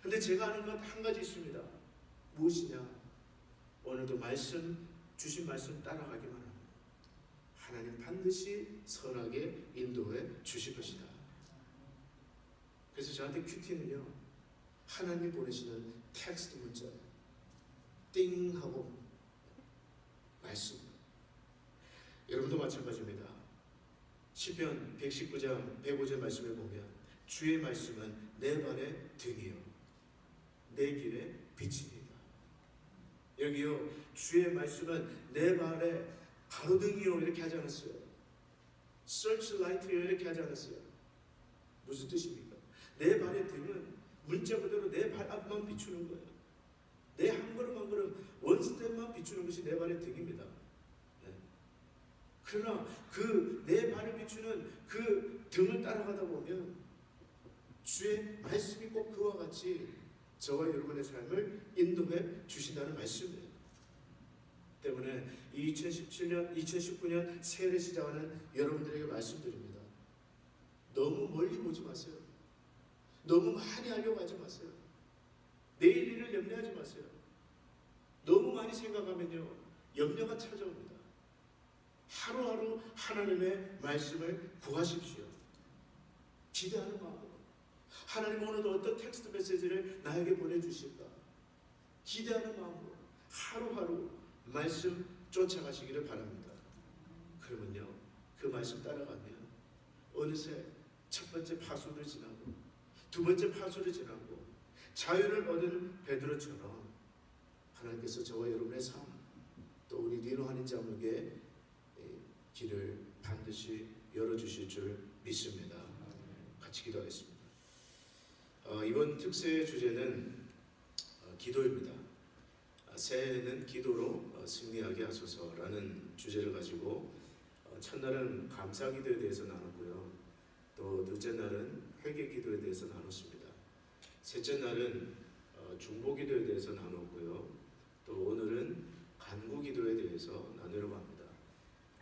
근데 제가 아는 것 한 가지 있습니다. 무엇이냐? 오늘도 주신 말씀 따라가기만 합니다. 하나님 반드시 선하게 인도해 주실 것이다. 그래서 저한테 큐티는요, 하나님이 보내시는 텍스트 문자예요. 띵 하고 말씀. 여러분도 마찬가지입니다. 시편 119장 105절 말씀을 보면 주의 말씀은 내 발의 등이요 내 길의 빛입니다. 여기요, 주의 말씀은 내 발의 가로등이요 이렇게 하지 않았어요. Searchlight요 이렇게 하지 않았어요. 무슨 뜻입니까? 내 발의 등은 문자 그대로 내 발 앞만 비추는 거예요. 내 한 걸음 한 걸음 원스텝만 비추는 것이 내 발의 등입니다. 그러나 그 내 발을 비추는 그 등을 따라가다 보면 주의 말씀이 꼭 그와 같이 저와 여러분의 삶을 인도해 주신다는 말씀이에요. 때문에 2019년 새해를 시작하는 여러분들에게 말씀드립니다. 너무 멀리 보지 마세요. 너무 많이 하려고 하지 마세요. 내일 일을 염려하지 마세요. 너무 많이 생각하면요, 염려가 찾아옵니다. 하루하루 하나님의 말씀을 구하십시오. 기대하는 마음으로. 하나님 오늘도 어떤 텍스트 메시지를 나에게 보내주실까? 기대하는 마음으로 하루하루 말씀 쫓아가시기를 바랍니다. 그러면요, 그 말씀 따라가면 어느새 첫 번째 파수를 지나고 두 번째 파수를 지나고 자유를 얻은 베드로처럼 하나님께서 저와 여러분의 삶, 또 우리 니노 한인 자목의 길을 반드시 열어주실 줄 믿습니다. 같이 기도하겠습니다. 이번 특세의 주제는 기도입니다. 새해에는 기도로 승리하게 하소서라는 주제를 가지고 첫날은 감사 기도에 대해서 나눴고요. 또 둘째 날은 회개 기도에 대해서 나눴습니다. 셋째 날은 중보 기도에 대해서 나눴고요. 또 오늘은 간구 기도에 대해서 나누려고 합니다.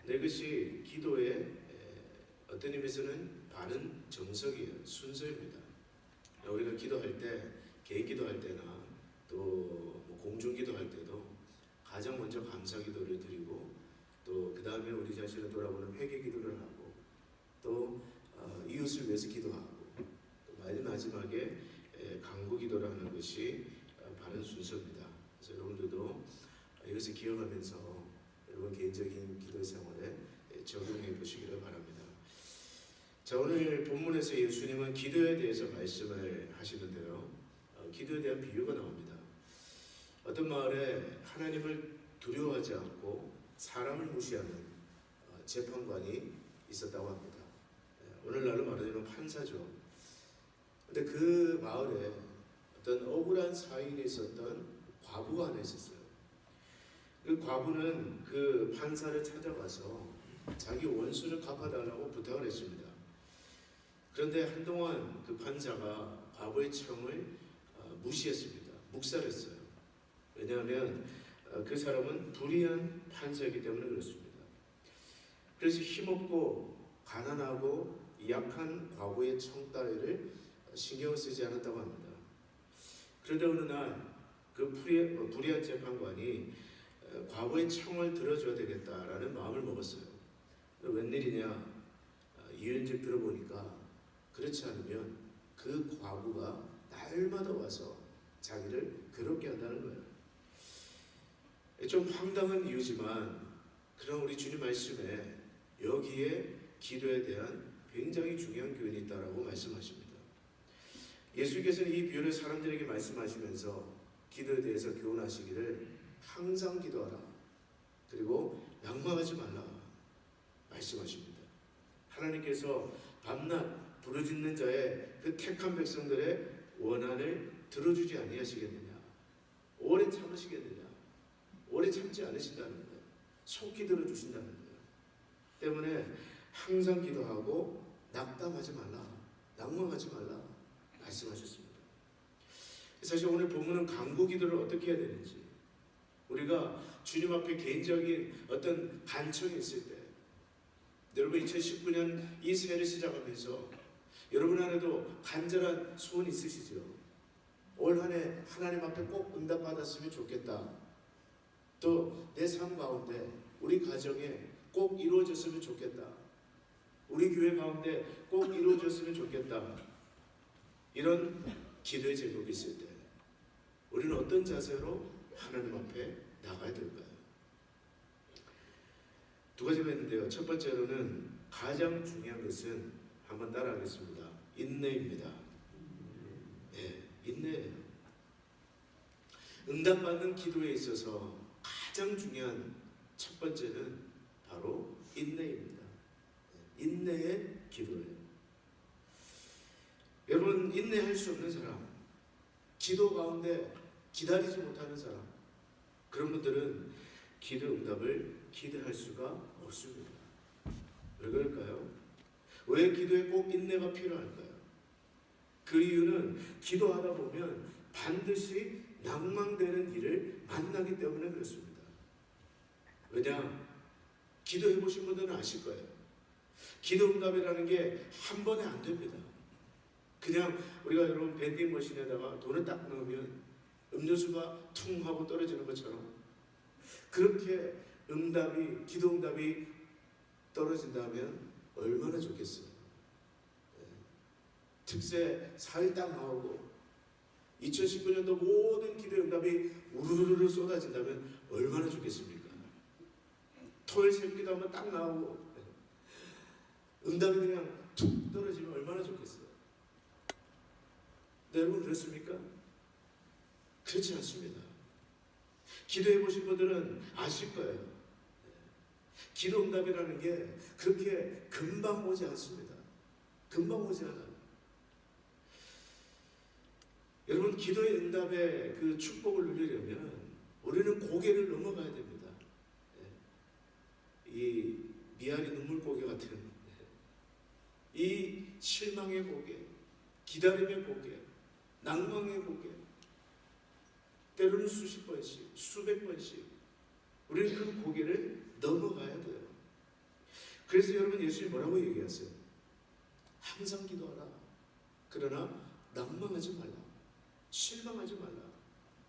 근데 이것이 기도의 어떤 의미에서는 바른 정석이에요. 순서입니다. 우리가 기도할 때, 개인 기도할 때나 또 공중 기도할 때도 가장 먼저 감사 기도를 드리고 또 그 다음에 우리 자신을 돌아보는 회개 기도를 하고 또 이웃을 위해서 기도하고 또 맨 마지막에 간구 기도를 하는 것이 바른 순서입니다. 그래서 여러분들도 이것을 기억하면서 여러분 개인적인 기도 생활에 적용해 보시기를 바랍니다. 자, 오늘 본문에서 예수님은 기도에 대해서 말씀을 하시는데요. 기도에 대한 비유가 나옵니다. 어떤 마을에 하나님을 두려워하지 않고 사람을 무시하는 재판관이 있었다고 합니다. 오늘날로 말하자면 판사죠. 근데 그 마을에 어떤 억울한 사인이 있었던 과부가 하나 있었어요. 그 과부는 그 판사를 찾아가서 자기 원수를 갚아달라고 부탁을 했습니다. 그런데 한동안 그 판사가 과부의 청을 무시했습니다. 묵살했어요. 왜냐하면 그 사람은 불의한 판사이기 때문에 그렇습니다. 그래서 힘없고 가난하고 약한 과부의 청 따위를 신경을 쓰지 않았다고 합니다. 그런데 어느 날 그 불의한 재판관이 과부의 청을 들어줘야 되겠다라는 마음을 먹었어요. 웬일이냐? 이유인즉 들어보니까 그렇지 않으면 그 과부가 날마다 와서 자기를 괴롭게 한다는 거예요. 좀 황당한 이유지만 그런 우리 주님 말씀에 여기에 기도에 대한 굉장히 중요한 교훈이 있다라고 말씀하십니다. 예수께서는 이 비유를 사람들에게 말씀하시면서 기도에 대해서 교훈하시기를 항상 기도하라. 그리고 낙망하지 말라. 말씀하십니다. 하나님께서 밤낮 부르짖는 자의 그 택한 백성들의 원한을 들어주지 아니하시겠느냐. 오래 참으시겠느냐. 오래 참지 않으신다는 거예요. 속히 들어주신다는 거예요. 때문에 항상 기도하고 낙담하지 말라. 낙망하지 말라. 말씀하셨습니다. 사실 오늘 본문은 간구 기도를 어떻게 해야 되는지, 우리가 주님 앞에 개인적인 어떤 간청이 있을 때, 여러분 2019년 이 새해를 시작하면서 여러분 안에도 간절한 소원이 있으시죠? 올 한 해 하나님 앞에 꼭 응답받았으면 좋겠다. 또 내 삶 가운데 우리 가정에 꼭 이루어졌으면 좋겠다. 우리 교회 가운데 꼭 이루어졌으면 좋겠다. 이런 기도의 제목이 있을 때 우리는 어떤 자세로 하나님 앞에 나가야 될까요? 두 가지가 있는데요. 첫 번째로는 가장 중요한 것은 한번 따라하겠습니다. 인내입니다. 네, 인내예요. 응답받는 기도에 있어서 가장 중요한 첫 번째는 바로 인내입니다. 인내의 기도예요. 여러분, 인내할 수 없는 사람, 기도 가운데 기다리지 못하는 사람, 그런 분들은 기도 응답을 기대할 수가 없습니다. 왜 그럴까요? 왜 기도에 꼭 인내가 필요할까요? 그 이유는 기도하다 보면 반드시 낭망되는 일을 만나기 때문에 그렇습니다. 왜냐? 기도해 보신 분들은 아실 거예요. 기도 응답이라는 게 한 번에 안 됩니다. 그냥 우리가 여러분 밴딩 머신에다가 돈을 딱 넣으면 음료수가 퉁 하고 떨어지는 것처럼 그렇게 기도 응답이 떨어진다면 얼마나 좋겠어요. 특세 4일 딱 나오고 2019년도 모든 기도 응답이 우르르르 쏟아진다면 얼마나 좋겠습니까? 토요일 새벽기도 하면 딱 나오고 응답이 그냥 툭 떨어지면 얼마나 좋겠어요. 네, 여러분 그렇습니까? 그렇지 않습니다. 기도해 보신 분들은 아실 거예요. 기도 응답이라는 게 그렇게 금방 오지 않습니다. 금방 오지 않아요. 여러분 기도의 응답의 그 축복을 누리려면 우리는 고개를 넘어가야 됩니다. 이 미아리 눈물고개 같은 이 실망의 고개, 기다림의 고개, 낭망의 고개, 때로는 수십 번씩, 수백 번씩 우리는 그 고개를 넘어가야 돼요. 그래서 여러분 예수님 뭐라고 얘기하세요? 항상 기도하라. 그러나 낭망하지 말라. 실망하지 말라.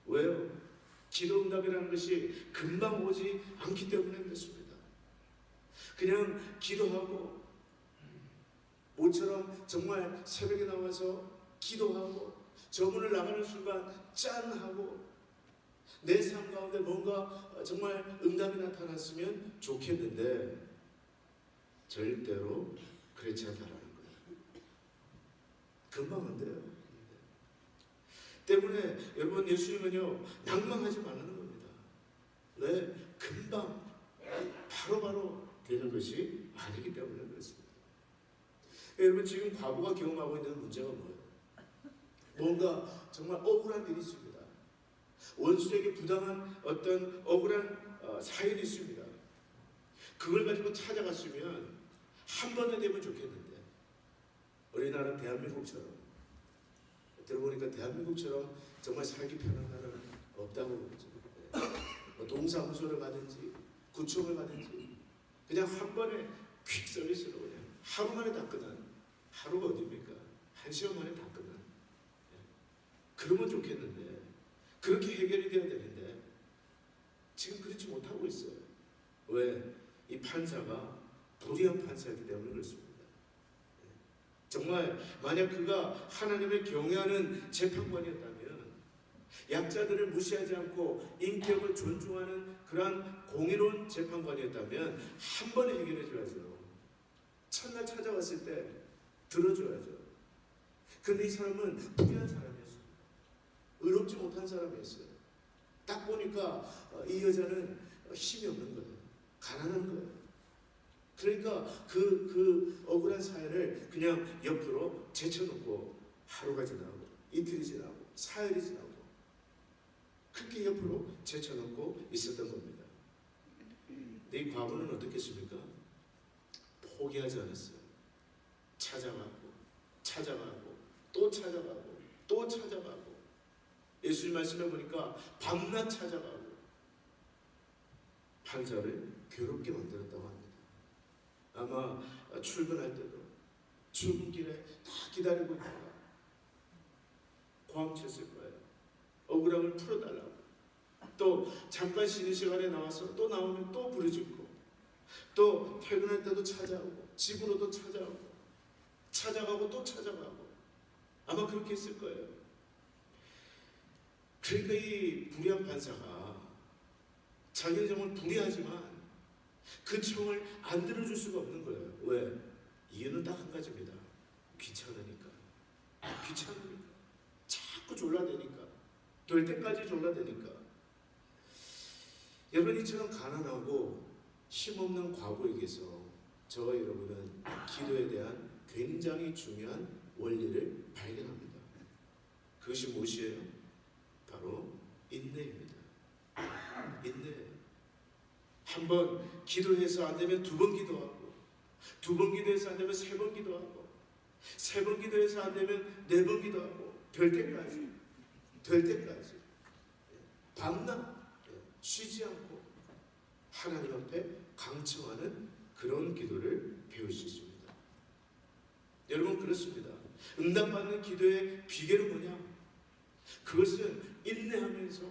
왜요? 기도 응답이라는 것이 금방 오지 않기 때문에 그렇습니다. 그냥 기도하고 모처럼 정말 새벽에 나와서 기도하고 저문을 나가는 순간 짠 하고 내 삶 가운데 뭔가 정말 응답이 나타났으면 좋겠는데 절대로 그렇지 않다라는 거예요. 금방 안 돼요. 때문에 여러분 예수님은요 낭망하지 말라는 겁니다. 왜? 금방 바로바로 되는 것이 아니기 때문에 그렇습니다. 여러분 지금 과부가 경험하고 있는 문제가 뭐예요? 뭔가 정말 억울한 일이 있습니다. 원수에게 부당한 어떤 억울한 사연이 있습니다. 그걸 가지고 찾아갔으면 한 번에 되면 좋겠는데 우리나라 대한민국처럼 들어보니까 대한민국처럼 정말 살기 편한 나라는 없다고 그러죠. 뭐 동사무소를 가든지 구청을 가든지 그냥 한 번에 퀵 서비스로 그냥 하루 만에 다 끝난, 하루가 어딥니까? 1시간 만에 다 끝난. 그러면 좋겠는데 그렇게 해결이 돼야 되는데 지금 그렇지 못하고 있어요. 왜? 이 판사가 불의한 판사이기 때문에 그렇습니다. 정말 만약 그가 하나님을 경외하는 재판관이었다면 약자들을 무시하지 않고 인격을 존중하는 그러한 공의로운 재판관이었다면 한 번에 해결해 줘야죠. 첫날 찾아왔을 때 들어줘야죠. 근데 이 사람은 불의한 사람이었어요. 의롭지 못한 사람이었어요. 딱 보니까 이 여자는 힘이 없는 거예요. 가난한 거예요. 그러니까 그 억울한 사연을 그냥 옆으로 제쳐놓고 하루가 지나고 이틀이 지나고 사흘이 지나고 그렇게 옆으로 제쳐놓고 있었던 겁니다. 근데 이 과부는 어떻겠습니까? 포기하지 않았어요. 찾아가고 찾아가고 또 찾아가고 또 찾아가고 예수님 말씀해 보니까 밤낮 찾아가고 판사를 괴롭게 만들었다고 합니다. 아마 출근할 때도 출근길에 다 기다리고 있다가 고함쳤을 거예요. 억울함을 풀어달라고. 또 잠깐 쉬는 시간에 나와서 또 나오면 또 부르짖고 또 퇴근할 때도 찾아오고 집으로도 찾아오고 찾아가고 또 찾아가고 아마 그렇게 했을 거예요. 그러니까 이 불의한 판사가 자기의 정말 불의하지만 그 청을 안 들어줄 수가 없는 거예요. 왜? 이유는 딱 한 가지입니다. 귀찮으니까. 귀찮으니까. 자꾸 졸라대니까. 될 때까지 졸라대니까. 여러분 이처럼 가난하고 힘없는 과부에게서 저와 여러분은 기도에 대한 굉장히 중요한 원리를 발견합니다. 그것이 무엇이에요? 바로 인내입니다. 인내예요. 한 번 기도해서 안 되면 두 번 기도하고 두 번 기도해서 안 되면 세 번 기도하고 세 번 기도해서 안 되면 네 번 기도하고 될 때까지 밤낮 쉬지 않고 하나님 앞에 강청하는 그런 기도를 배울 수 있습니다. 여러분 그렇습니다. 응답받는 기도의 비결은 뭐냐? 그것은 인내하면서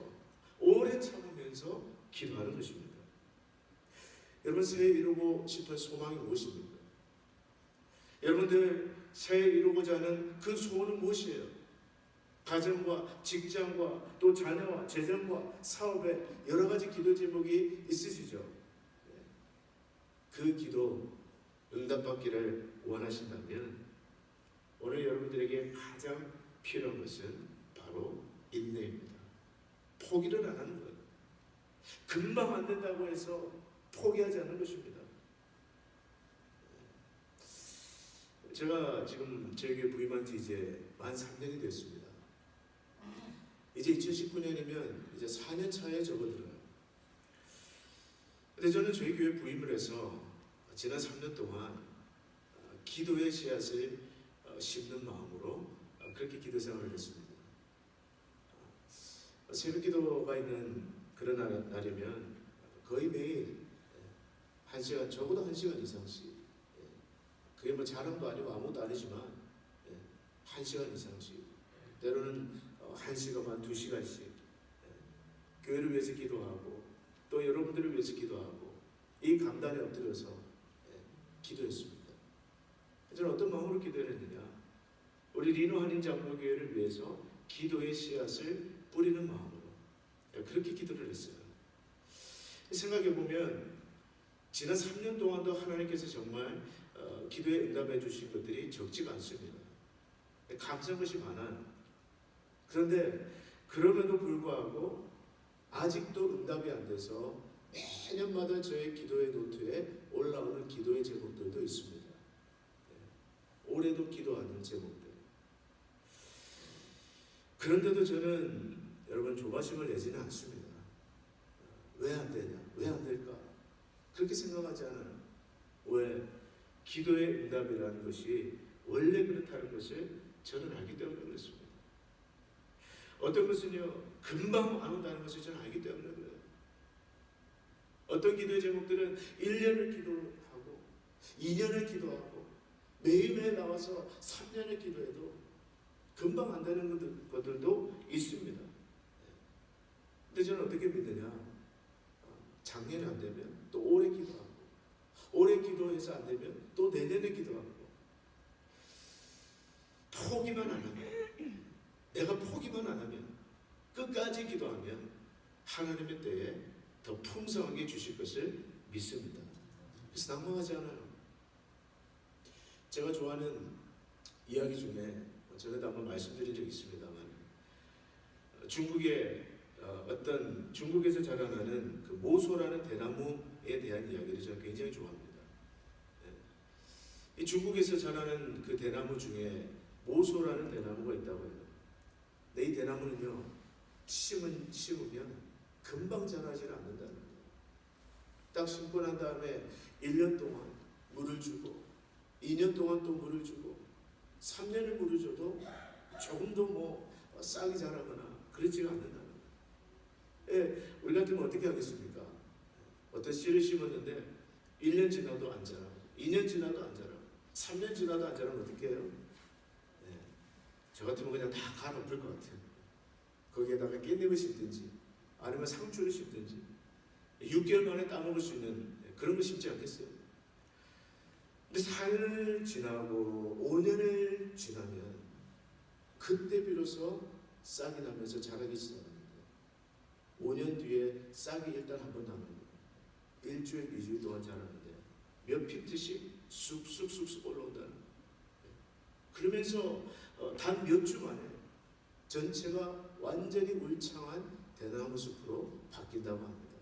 오래 참으면서 기도하는 것입니다. 여러분 새해 이루고 싶은 소망이 무엇입니까? 여러분들 새해 이루고자 하는 그 소원은 무엇이에요? 가정과 직장과 또 자녀와 재정과 사업에 여러 가지 기도 제목이 있으시죠? 그 기도 응답받기를 원하신다면 오늘 여러분들에게 가장 필요한 것은 바로 인내입니다. 포기를 안 하는 거예요. 금방 안 된다고 해서 포기하지 않는 것입니다. 제가 지금 저희 교회 부임한 지 이제 만 3년이 됐습니다. 이제 2019년이면 이제 4년 차에 접어들어요. 근데 저는 저희 교회 부임을 해서 지난 3년 동안 기도의 씨앗을 심는 마음으로 그렇게 기도 생활을 했습니다. 새벽 기도가 있는 그런 날이면 거의 매일 1시간, 적어도 1시간 이상씩, 그게 뭐 자랑도 아니고 아무것도 아니지만 1시간 이상씩, 때로는 1시간 반 2시간씩 교회를 위해서 기도하고 또 여러분들을 위해서 기도하고 이 강단에 엎드려서 기도했습니다. 저는 어떤 마음으로 기도했느냐? 우리 리노 한인 장로교회를 위해서 기도의 씨앗을 뿌리는 마음으로 그렇게 기도를 했어요. 생각해 보면 지난 3년 동안도 하나님께서 정말 기도에 응답해 주신 것들이 적지가 않습니다. 감사한 것이 많아요. 그런데 그럼에도 불구하고 아직도 응답이 안 돼서 매년마다 저의 기도의 노트에 올라오는 기도의 제목들도 있습니다. 올해도 기도하는 제목들. 그런데도 저는 여러분 조바심을 내지는 않습니다. 왜 안 되냐? 왜 안 될까? 그렇게 생각하지 않아요. 왜? 기도의 응답이라는 것이 원래 그렇다는 것을 저는 알기 때문에 그렇습니다. 어떤 것은요, 금방 안 온다는 것을 저는 알기 때문에 그래요. 어떤 기도의 제목들은 1년을 기도하고 2년을 기도하고 매일매일 나와서 3년을 기도해도 금방 안 되는 것들도 있습니다. 근데 저는 어떻게 믿느냐? 작년에 안 되면 또 올해 기도하고 올해 기도해서 안 되면 또 내년에 기도하고 포기만 안 하면, 내가 포기만 안 하면, 끝까지 기도하면 하나님의 때에 더 풍성하게 주실 것을 믿습니다. 그래서 낙망하지 않아요. 제가 좋아하는 이야기 중에 전에도 한번 말씀드린 적이 있습니다만, 중국에서 자라나는 그 모소라는 대나무에 대한 이야기를 저는 굉장히 좋아합니다. 이 중국에서 자라는 그 대나무 중에 모소라는 대나무가 있다고 해요. 근데 이 대나무는요, 심으면 금방 자라지를 않는다는 거예요. 딱 심고 난 다음에 1년 동안 물을 주고 2년 동안 또 물을 주고 3년을 물을 줘도 조금도 뭐 싹이 자라거나 그렇지가 않는다는 거예요. 우리 같으면 어떻게 하겠습니까? 어떤 씨를 심었는데 1년 지나도 안 자라, 2년 지나도 안 자라, 3년 지나도 안 자라면 어떻게 해요? 저 같으면 그냥 다 갈아엎을 것 같아요. 거기에다가 깻잎을 심든지 아니면 상추를 심든지 6개월 만에 따먹을 수 있는 그런 거 심지 않겠어요? 근데 4년을 지나고 5년을 지나면 그때 비로소 싹이 나면서 자라기 시작합니다. 5년 뒤에 싹이 일단 한 번 나는 거예요. 일주일, 2주일 동안 자라는데 몇 피트씩 쑥쑥쑥쑥 올라온다는 거예요. 그러면서 단 몇 주 만에 전체가 완전히 울창한 대나무 숲으로 바뀐다고 합니다.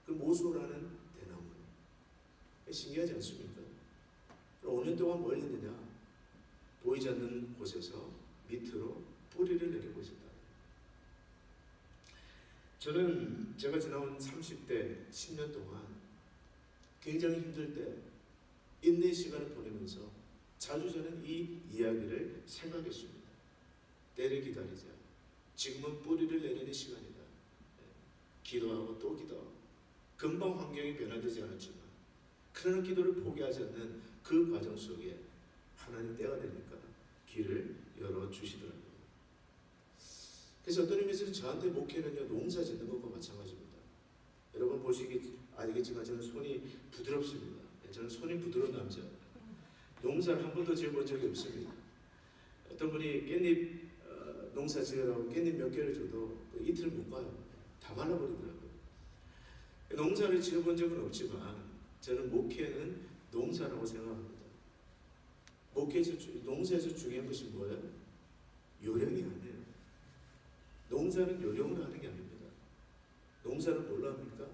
그 모소라는 대나무. 신기하지 않습니까? 5년 동안 뭘 했느냐? 보이지 않는 곳에서 밑으로 뿌리를 내리고 있었다. 저는 제가 지나온 30대 10년 동안 굉장히 힘들 때 인내 시간을 보내면서 자주 저는 이 이야기를 생각했습니다. 때를 기다리자. 지금은 뿌리를 내리는 시간이다. 기도하고 또 기도하고. 금방 환경이 변화되지 않았지만 그러나 기도를 포기하지 않는 그 과정 속에 하나님 때가 되니까 길을 열어주시더라고요. 그래서 어떤 의미에서 저한테 목회는요, 농사 짓는 것과 마찬가지입니다. 여러분 보시기 알겠지만 저는 손이 부드럽습니다. 저는 손이 부드러운 남자. 농사를 한 번도 지어본 적이 없습니다. 어떤 분이 깻잎 농사 지으라고 깻잎 몇 개를 줘도 이틀 못 가요. 다 말라버리더라고요. 농사를 지어본 적은 없지만 저는 목회는 농사라고 생각합니다. 농사에서 중요한 것이 뭐예요? 요령이 아니에요. 농사는 요령으로 하는 게 아닙니다. 농사는 뭘로 합니까?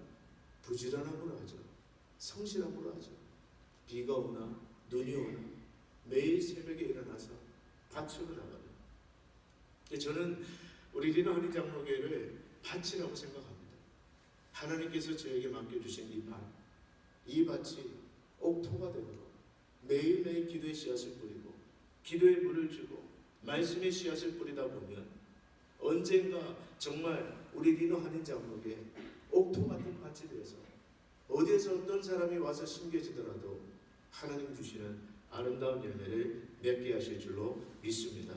부지런함으로 하죠. 성실함으로 하죠. 비가 오나 눈이 오나 매일 새벽에 일어나서 밭으로 나가는. 저는 우리 리너 한인 장로교회를 밭이라고 생각합니다. 하나님께서 저에게 맡겨주신 이 밭이 옥토가 되도록 매일매일 기도의 씨앗을 뿌리고 기도의 물을 주고 말씀의 씨앗을 뿌리다 보면 언젠가 정말 우리 리너 한인 장로교회 옥토 같은 밭이 되어서 어디에서 어떤 사람이 와서 심겨지더라도 하나님 주시는 아름다운 열매를 맺게 하실 줄로 믿습니다.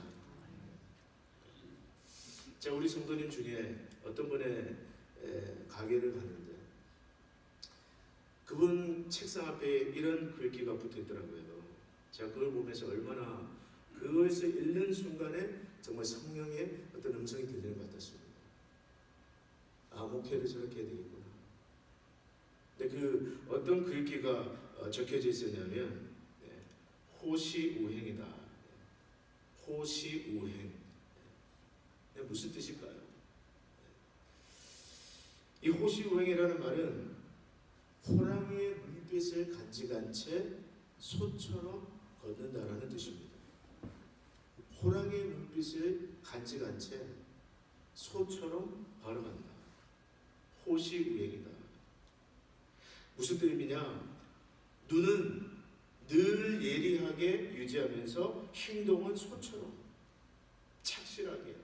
자, 우리 성도님 중에 어떤 분의 가게를 가는데 그분 책상 앞에 이런 글귀가 붙어있더라고요. 제가 그걸 보면서 얼마나 그것을 읽는 순간에 정말 성령의 어떤 음성이 들리는 것 같았습니다. 아, 목회를 저렇게 해야 되겠구나. 근데 그 어떤 글귀가 적혀져 있었냐면 호시우행이다. 호시우행. 무슨 뜻일까요? 이 호시우행이라는 말은 호랑이의 눈빛을 간직한 채 소처럼 걷는다라는 뜻입니다. 호랑이의 눈빛을 간직한 채 소처럼 걸어간다. 호시우행이다. 무슨 뜻이냐? 눈은 늘 예리하게 유지하면서 행동은 소처럼 착실하게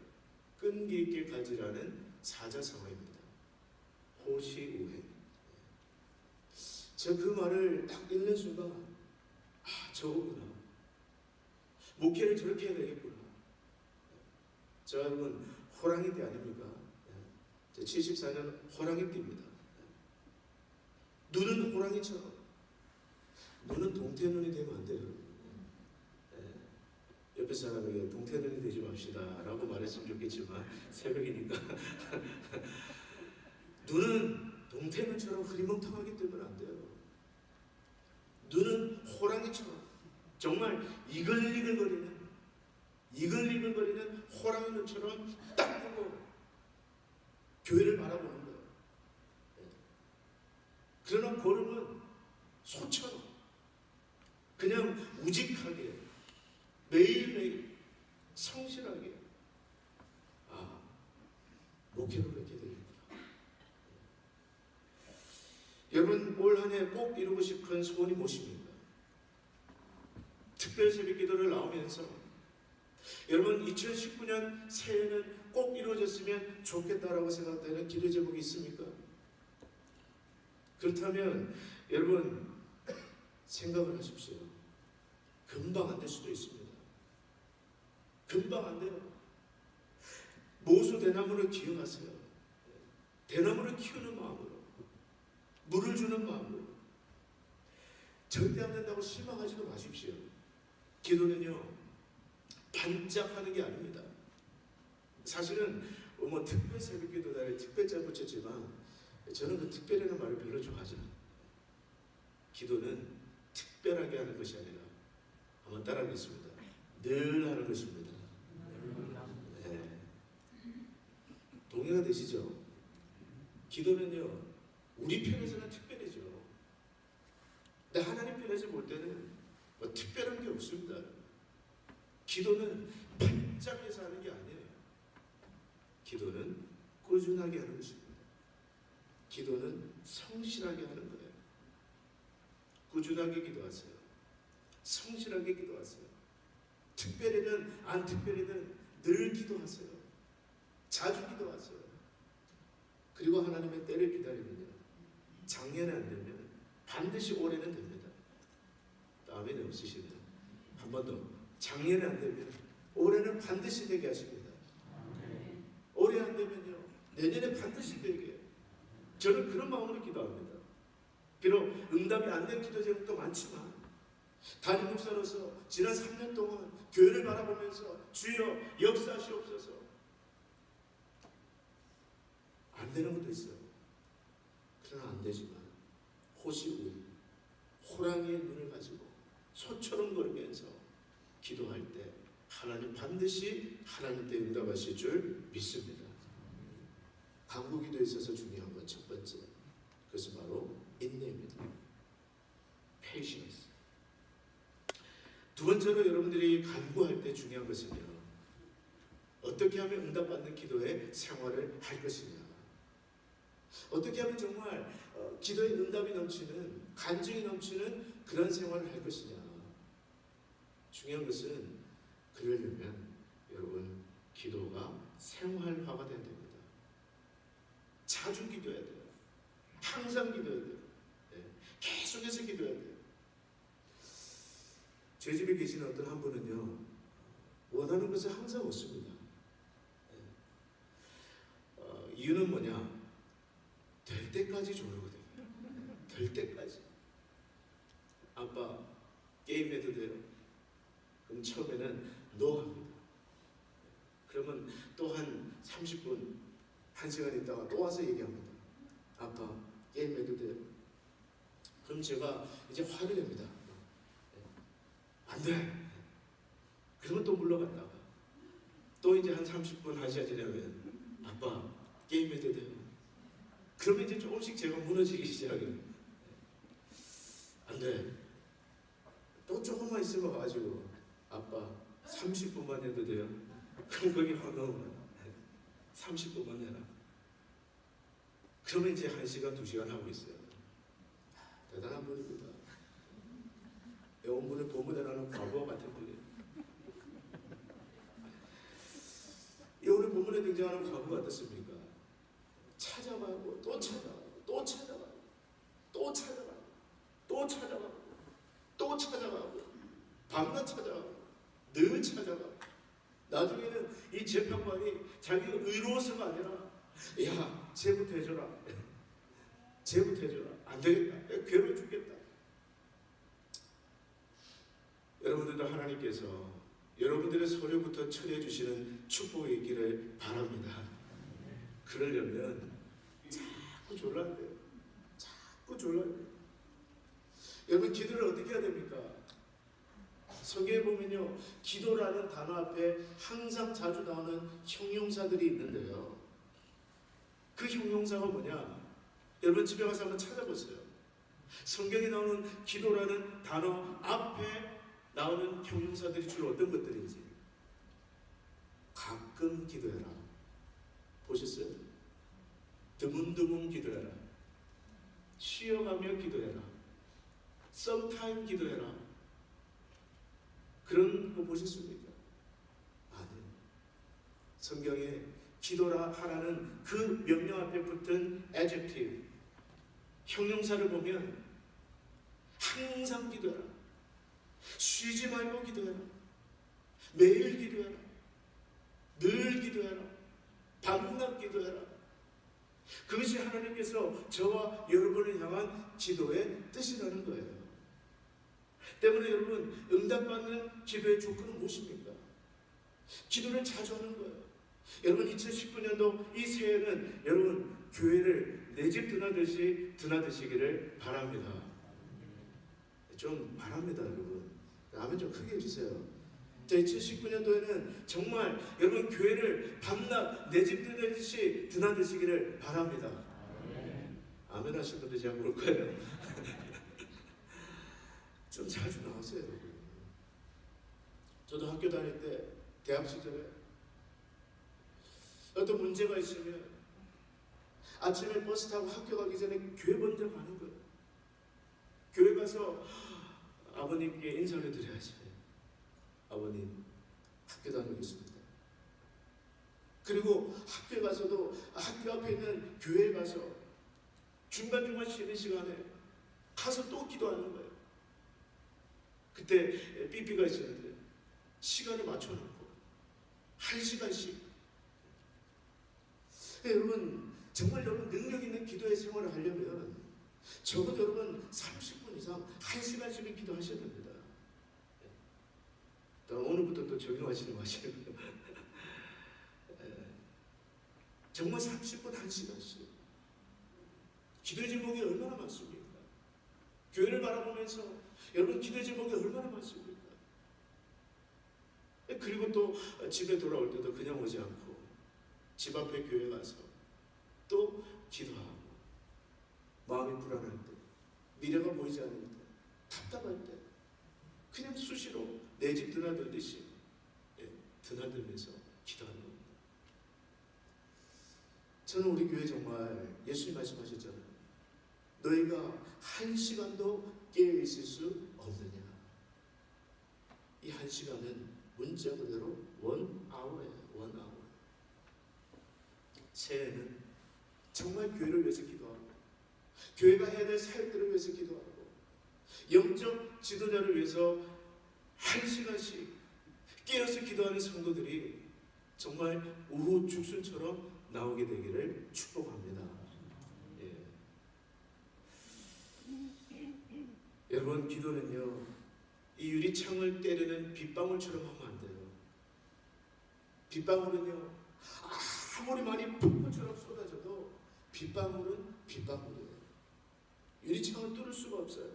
끈기 있게 가지라는 사자성어입니다. 호시우행. 제가 그 말을 딱 읽는 순간 저거구나. 목회를 저렇게 해야 되겠구나. 저 여러분 호랑이띠 아닙니까? 74년 호랑이띠입니다. 눈은 호랑이처럼. 눈은 동태눈이 되면 안 돼요. 옆에 사람에게 동태눈이 되지 맙시다 라고 말했으면 좋겠지만 새벽이니까 눈은 동태눈처럼 흐리멍텅하게 뜨면 안 돼요. 눈은 호랑이처럼 정말 이글이글거리는 호랑이 눈처럼 딱 보고 교회를 바라보는 거예요. 그러나 걸음은 소처럼 그냥 우직하게 매일매일 성실하게 목회는 그렇게 되겠구나. 여러분 올 한 해 꼭 이루고 싶은 소원이 무엇입니까? 특별 새벽 기도를 나오면서 여러분 2019년 새해는 꼭 이루어졌으면 좋겠다라고 생각되는 기도 제목이 있습니까? 그렇다면 여러분 생각을 하십시오. 금방 안 될 수도 있습니다. 금방 안 돼요. 모수 대나무를 기억하세요. 대나무를 키우는 마음으로, 물을 주는 마음으로. 절대 안 된다고 실망하지도 마십시오. 기도는요 반짝하는 게 아닙니다. 사실은 특별 새벽 기도단에 특별자 붙였지만 저는 그 특별이라는 말을 별로 좋아하지 않아요. 기도는 특별하게 하는 것이 아니라 한번 따라하겠습니다. 늘 하는 것입니다. 네. 동의가 되시죠? 기도는요 우리 편에서는 특별해져. 근데 하나님 편에서 볼 때는 특별한 게 없습니다. 기도는 반짝해서 하는 게 아니에요. 기도는 꾸준하게 하는 것입니다. 기도는 성실하게 하는 거예요. 꾸준하게 기도하세요. 성실하게 기도하세요. 특별히든 안 특별히든 늘 기도하세요. 자주 기도하세요. 그리고 하나님의 때를 기다리면요 작년에 안 되면 반드시 올해는 됩니다. 아멘 없으시면 한 번 더 작년에 안 되면 올해는 반드시 되게 하십니다. 올해 안 되면요 내년에 반드시 되게. 저는 그런 마음으로 기도합니다. 비록 응답이 안 된 기도 제목도 많지만 담임 목사로서 지난 3년 동안 교회를 바라보면서 주여 역사하시옵소서, 안 되는 것도 있어요. 그러나 안 되지만 호시우이 호랑이의 눈을 가지고 소처럼 걸으면서 기도할 때 하나님 반드시 하나님 때 응답하실 줄 믿습니다. 간구기도에 있어서 중요한 건 첫 번째, 그것은 바로 인내입니다. patience. 두 번째로 여러분들이 간구할 때 중요한 것은요, 어떻게 하면 응답받는 기도의 생활을 할 것이냐, 어떻게 하면 정말 기도의 응답이 넘치는, 간증이 넘치는 그런 생활을 할 것이냐. 중요한 것은 그러려면 여러분 기도가 생활화가 돼야 됩니다. 자주 기도해야 돼요. 항상 기도해야 돼요. 계속해서 기도해야 돼요. 제 집에 계시는 어떤 한 분은요, 원하는 것을 항상 얻습니다. 이유는 뭐냐? 될 때까지 조르거든요. 될 때까지. 아빠 게임해도 돼요? 그럼 처음에는 no 합니다. 그러면 또 한 30분, 1시간 있다가 또 와서 얘기합니다. 아빠 게임해도 돼요? 그럼 제가 이제 화를 냅니다. 안 돼. 그러면 또 물러갔다가 또 이제 한 30분, 1시간 지나면 아빠 게임해도 돼요? 그러면 이제 조금씩 제가 무너지기 시작해요. 안 돼. 또 조금만 있으면 와가지고 아빠 30분만 해도 돼요? 그럼 거기 확 넘어가요. 30분만 해라. 그러면 이제 1시간, 2시간 하고 있어요. 대단한 분입니다. 오늘의 본문에 나오는 과부와 같은 분이에요. 오늘 본문에 등장하는 과부가 어떻습니까? 찾아가고 또 찾아가고 또 찾아가고 또 찾아가고 또 찾아가고 또 찾아가고 밤낮 찾아가고 늘 찾아가고, 나중에는 이 재판관이 자기가 의로워서가 아니라 야 쟤부터 해줘라, 쟤부터 해줘라, 안 되겠다, 괴로워 죽겠다. 여러분들도 하나님께서 여러분들의 소리부터 처리해 주시는 축복이 있기를 바랍니다. 그러려면 자꾸 졸라야 돼요. 자꾸 졸라야 돼요. 여러분 기도를 어떻게 해야 됩니까? 성경에 보면요, 기도라는 단어 앞에 항상 자주 나오는 형용사들이 있는데요, 그 형용사가 뭐냐? 여러분 집에 가서 한번 찾아보세요. 성경에 나오는 기도라는 단어 앞에 나오는 형용사들이 주로 어떤 것들인지. 가끔 기도해라. 보셨어요? 드문드문 기도해라. 쉬어가며 기도해라. sometime 기도해라. 그런 거 보셨습니까? 아니요. 성경에 기도라 하라는 그 명령 앞에 붙은 adjective, 형용사를 보면 항상 기도해라. 쉬지 말고 기도해라. 매일 기도해라. 늘 기도해라. 밤낮 기도해라. 그것이 하나님께서 저와 여러분을 향한 기도의 뜻이라는 거예요. 때문에 여러분, 응답받는 기도의 조건은 무엇입니까? 기도를 자주 하는 거예요. 여러분 2019년도 이 새해는 여러분 교회를 내 집 드나드시기를 바랍니다. 좀 바랍니다. 여러분 아멘 좀 크게 해주세요. 자, 2019년도에는 정말 여러분 교회를 밤낮 내 집 드나드시기를 바랍니다. 아멘 하신 분들 제가 볼 거예요. 좀 자주 나오세요. 여러분. 저도 학교 다닐 때 대학 시절에 어떤 문제가 있으면 아침에 버스 타고 학교 가기 전에 교회 먼저 가는 거예요. 교회 가서 아버님께 인사를 드려야지. 아버님 학교 다니겠습니다. 그리고 학교에 가서도 학교 앞에 있는 교회에 가서 중간중간 쉬는 시간에 가서 또 기도하는 거예요. 그때 삐삐가 있었는데 시간을 맞춰놓고 1시간씩. 여러분 정말 여러분 능력 있는 기도의 생활을 하려면 적어도 여러분 30분 이상 1시간씩은 기도하셔야 됩니다. 또 오늘부터 또 적용하시는 거 하시는 거예요. 정말 30분 1시간씩 기도 제목이 얼마나 많습니까? 교회를 바라보면서 여러분 기도 제목이 얼마나 많습니까? 그리고 또 집에 돌아올 때도 그냥 오지 않고 집 앞에 교회 가서 또 기도하고 마음이 불안할 때, 미래가 보이지 않을 때, 답답할 때 그냥 수시로 내 집 드나들듯이 드나들면서 기도하는 겁니다. 저는 우리 교회 정말 예수님 말씀하셨잖아요. 너희가 1시간도 깨어있을 수 없느냐. 이 1시간은 문자 그대로 1hour예요. 1hour. 새해는 정말 교회를 위해서 기도하고 교회가 해야 될 사역들을 위해서 기도하고 영적 지도자를 위해서 1시간씩 깨어서 기도하는 성도들이 정말 우후 죽순처럼 나오게 되기를 축복합니다. 예. 여러분 기도는요 이 유리창을 때리는 빗방울처럼 하면 안 돼요. 빗방울은요 아무리 많이 폭포처럼 쏟아져도 빗방울은 빗방울이에요. 유리창을 뚫을 수가 없어요.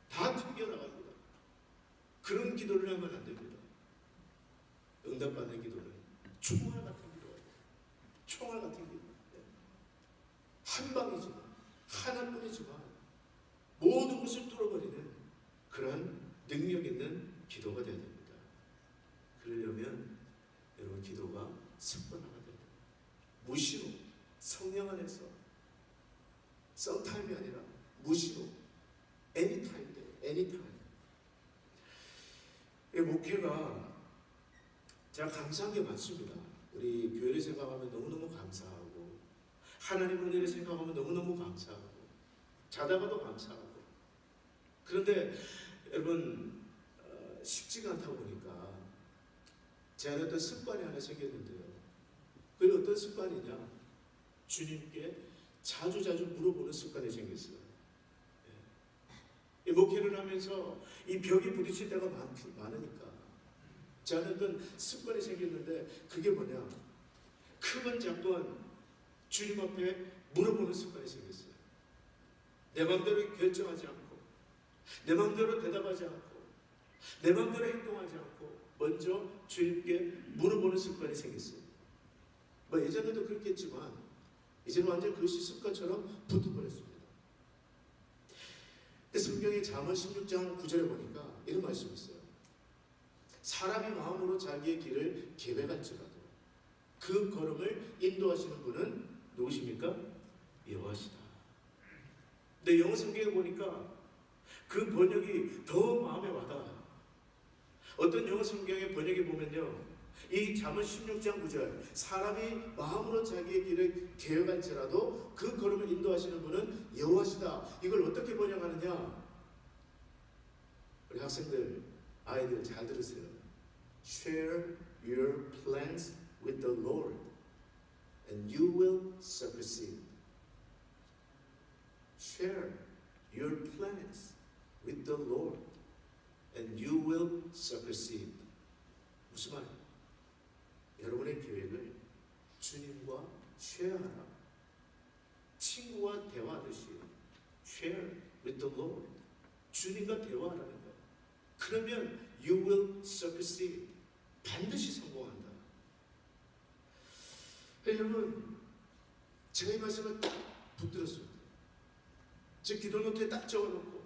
다 튕겨나갑니다. 그런 기도를 하면 안 됩니다. 응답받는 기도는 총알 같은 기도예요. 총알 같은 기도. 한 방이지만 하나뿐이지만 모든 것을 뚫어버리는 그러한 능력 있는 기도가 되어야 됩니다. 그러려면 여러분 기도가 습관화가 됩니다. 무시로 성령 안에서 썸타임이 아니라 무시로 애니타임 돼요. 애니타임. 이 목회가 제가 감사한 게 많습니다. 우리 교회를 생각하면 너무너무 감사하고 하나님 은혜를 생각하면 너무너무 감사하고 자다가도 감사하고 그런데 여러분 쉽지가 않다 보니까 제 안에 어떤 습관이 하나 생겼는데요. 그게 어떤 습관이냐? 주님께 자주자주 물어보는 습관이 생겼어요. 이 목회를 하면서 이 벽이 부딪힐 때가 많으니까 제 안에 어떤 습관이 생겼는데 그게 뭐냐? 크건 작건 주님 앞에 물어보는 습관이 생겼어요. 내 마음대로 결정하지 않고 내 마음대로 대답하지 않고 내 마음대로 행동하지 않고 먼저 주님께 물어보는 습관이 생겼어요. 뭐 예전에도 그렇겠지만 이제는 완전 그것이 습관처럼 붙어버렸습니다. 성경의 잠언 16장 9절에 보니까 이런 말씀이 있어요. 사람이 마음으로 자기의 길을 계획할지라도 그 걸음을 인도하시는 분은 누구십니까? 여호와시다. 근데 영어 성경에 보니까 그 번역이 더 마음에 와닿아요. 어떤 영어 성경의 번역에 보면요, 이 잠언 16장 9절 사람이 마음으로 자기의 길을 계획할지라도 그 걸음을 인도하시는 분은 여호와시다. 이걸 어떻게 번역하느냐? 우리 학생들, 아이들 잘 들으세요. Share your plans with the Lord and you will succeed. Share your plans with the Lord and you will succeed. 무슨 말이에요? 여러분의 계획을 주님과 쉐어하라. 친구와 대화하듯이 share with the Lord. 주님과 대화하라는 거예요. 그러면 you will succeed. 반드시 성공한다. 여러분, 제가 이 말씀을 딱 붙들었습니다. 제 기도 노트에 딱 적어놓고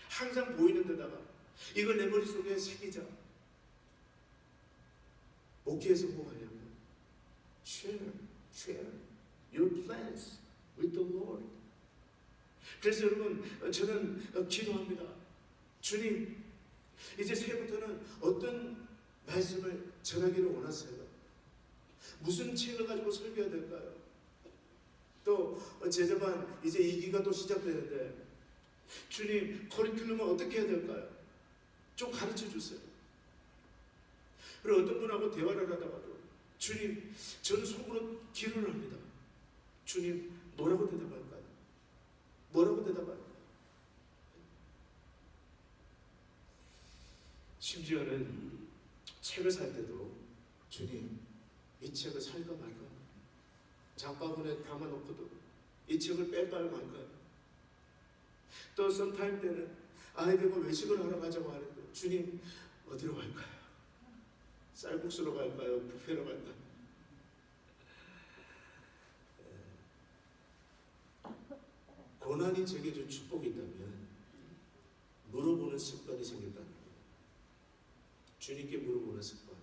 항상 보이는 데다가 이걸 내 머릿속에 새기자. 목회에 성공하려면 share your plans with the Lord. 그래서 여러분 저는 기도합니다. 주님, 이제 새해부터는 어떤 말씀을 전하기를 원하세요? 무슨 책을 가지고 설교해야 될까요? 또 제자반 이제 2기가 또 시작되는데 주님, 커리큘럼은 어떻게 해야 될까요? 좀 가르쳐 주세요. 그리고 어떤 분하고 대화를 하다가도 주님, 저는 속으로 기도를 합니다. 주님, 뭐라고 대답할까요? 뭐라고 대답할까? 심지어는 책을 살 때도 주님, 이 책을 살까 말까? 장바구니에 담아놓고도 이 책을 뺄까요 말까요? 또 sometime 때는 아이들과 외식을 하러 가자고 하는데 주님, 어디로 갈까요? 쌀국수로 갈까요? 뷔페로 갈까요? 고난이 제게 준 축복이 있다면 물어보는 습관이 생겼다는 거예요. 주님께 물어보는 습관.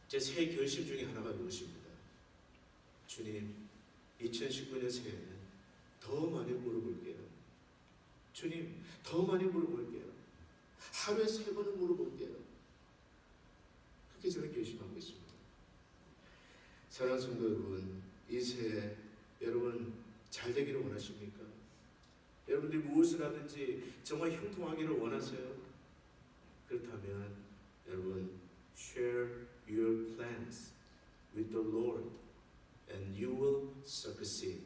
제 새해 결심 중에 하나가 무엇입니다. 주님, 2019년 새해에는 더 많이 물어볼게요. 주님, 더 많이 물어볼게요. 하루에 3번은 물어볼게요. 그렇게 저는 결심하고 있습니다. 사랑하는 성도 여러분, 이 새해 여러분 잘 되기를 원하십니까? 여러분들이 무엇을 하든지 정말 형통하기를 원하세요? 그렇다면 여러분 share your plans with the Lord and you will succeed.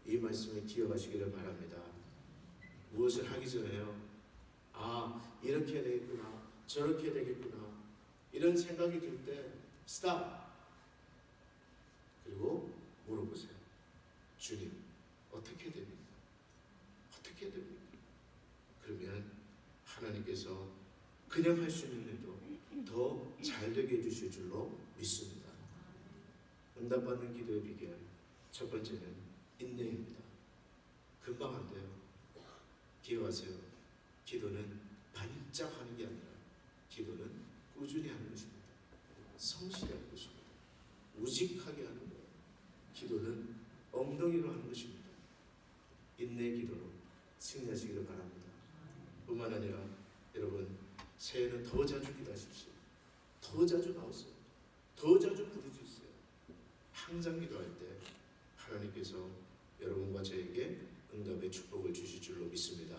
이 말씀을 기억하시기를 바랍니다. 무엇을 하기 전에요. 아, 이렇게 되겠구나, 저렇게 되겠구나, 이런 생각이 들 때 stop. 그리고 물어보세요. 주님, 어떻게 됩니까? 어떻게 됩니까? 그러면 하나님께서 그냥 할 수 있는 일도 더 잘 되게 해주실 줄로 믿습니다. 응답받는 기도의 비결, 첫 번째는 인내입니다. 금방 안 돼요. 기억하세요. 기도는 반짝 하는 게 아니라 기도는 꾸준히 하는 것입니다. 성실히 하는 것입니다. 우직하게 하는 거예요. 기도는 엉덩이로 하는 것입니다. 인내 기도로 승리하시기를 바랍니다. 뿐만 아니라 여러분 새해는 더 자주 기도하십시오. 더 자주 나오세요. 더 자주 부르짖으세요. 항상 기도할 때 하나님께서 여러분과 저에게 응답의 축복을 주실 줄로 믿습니다.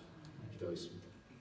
기도하겠습니다.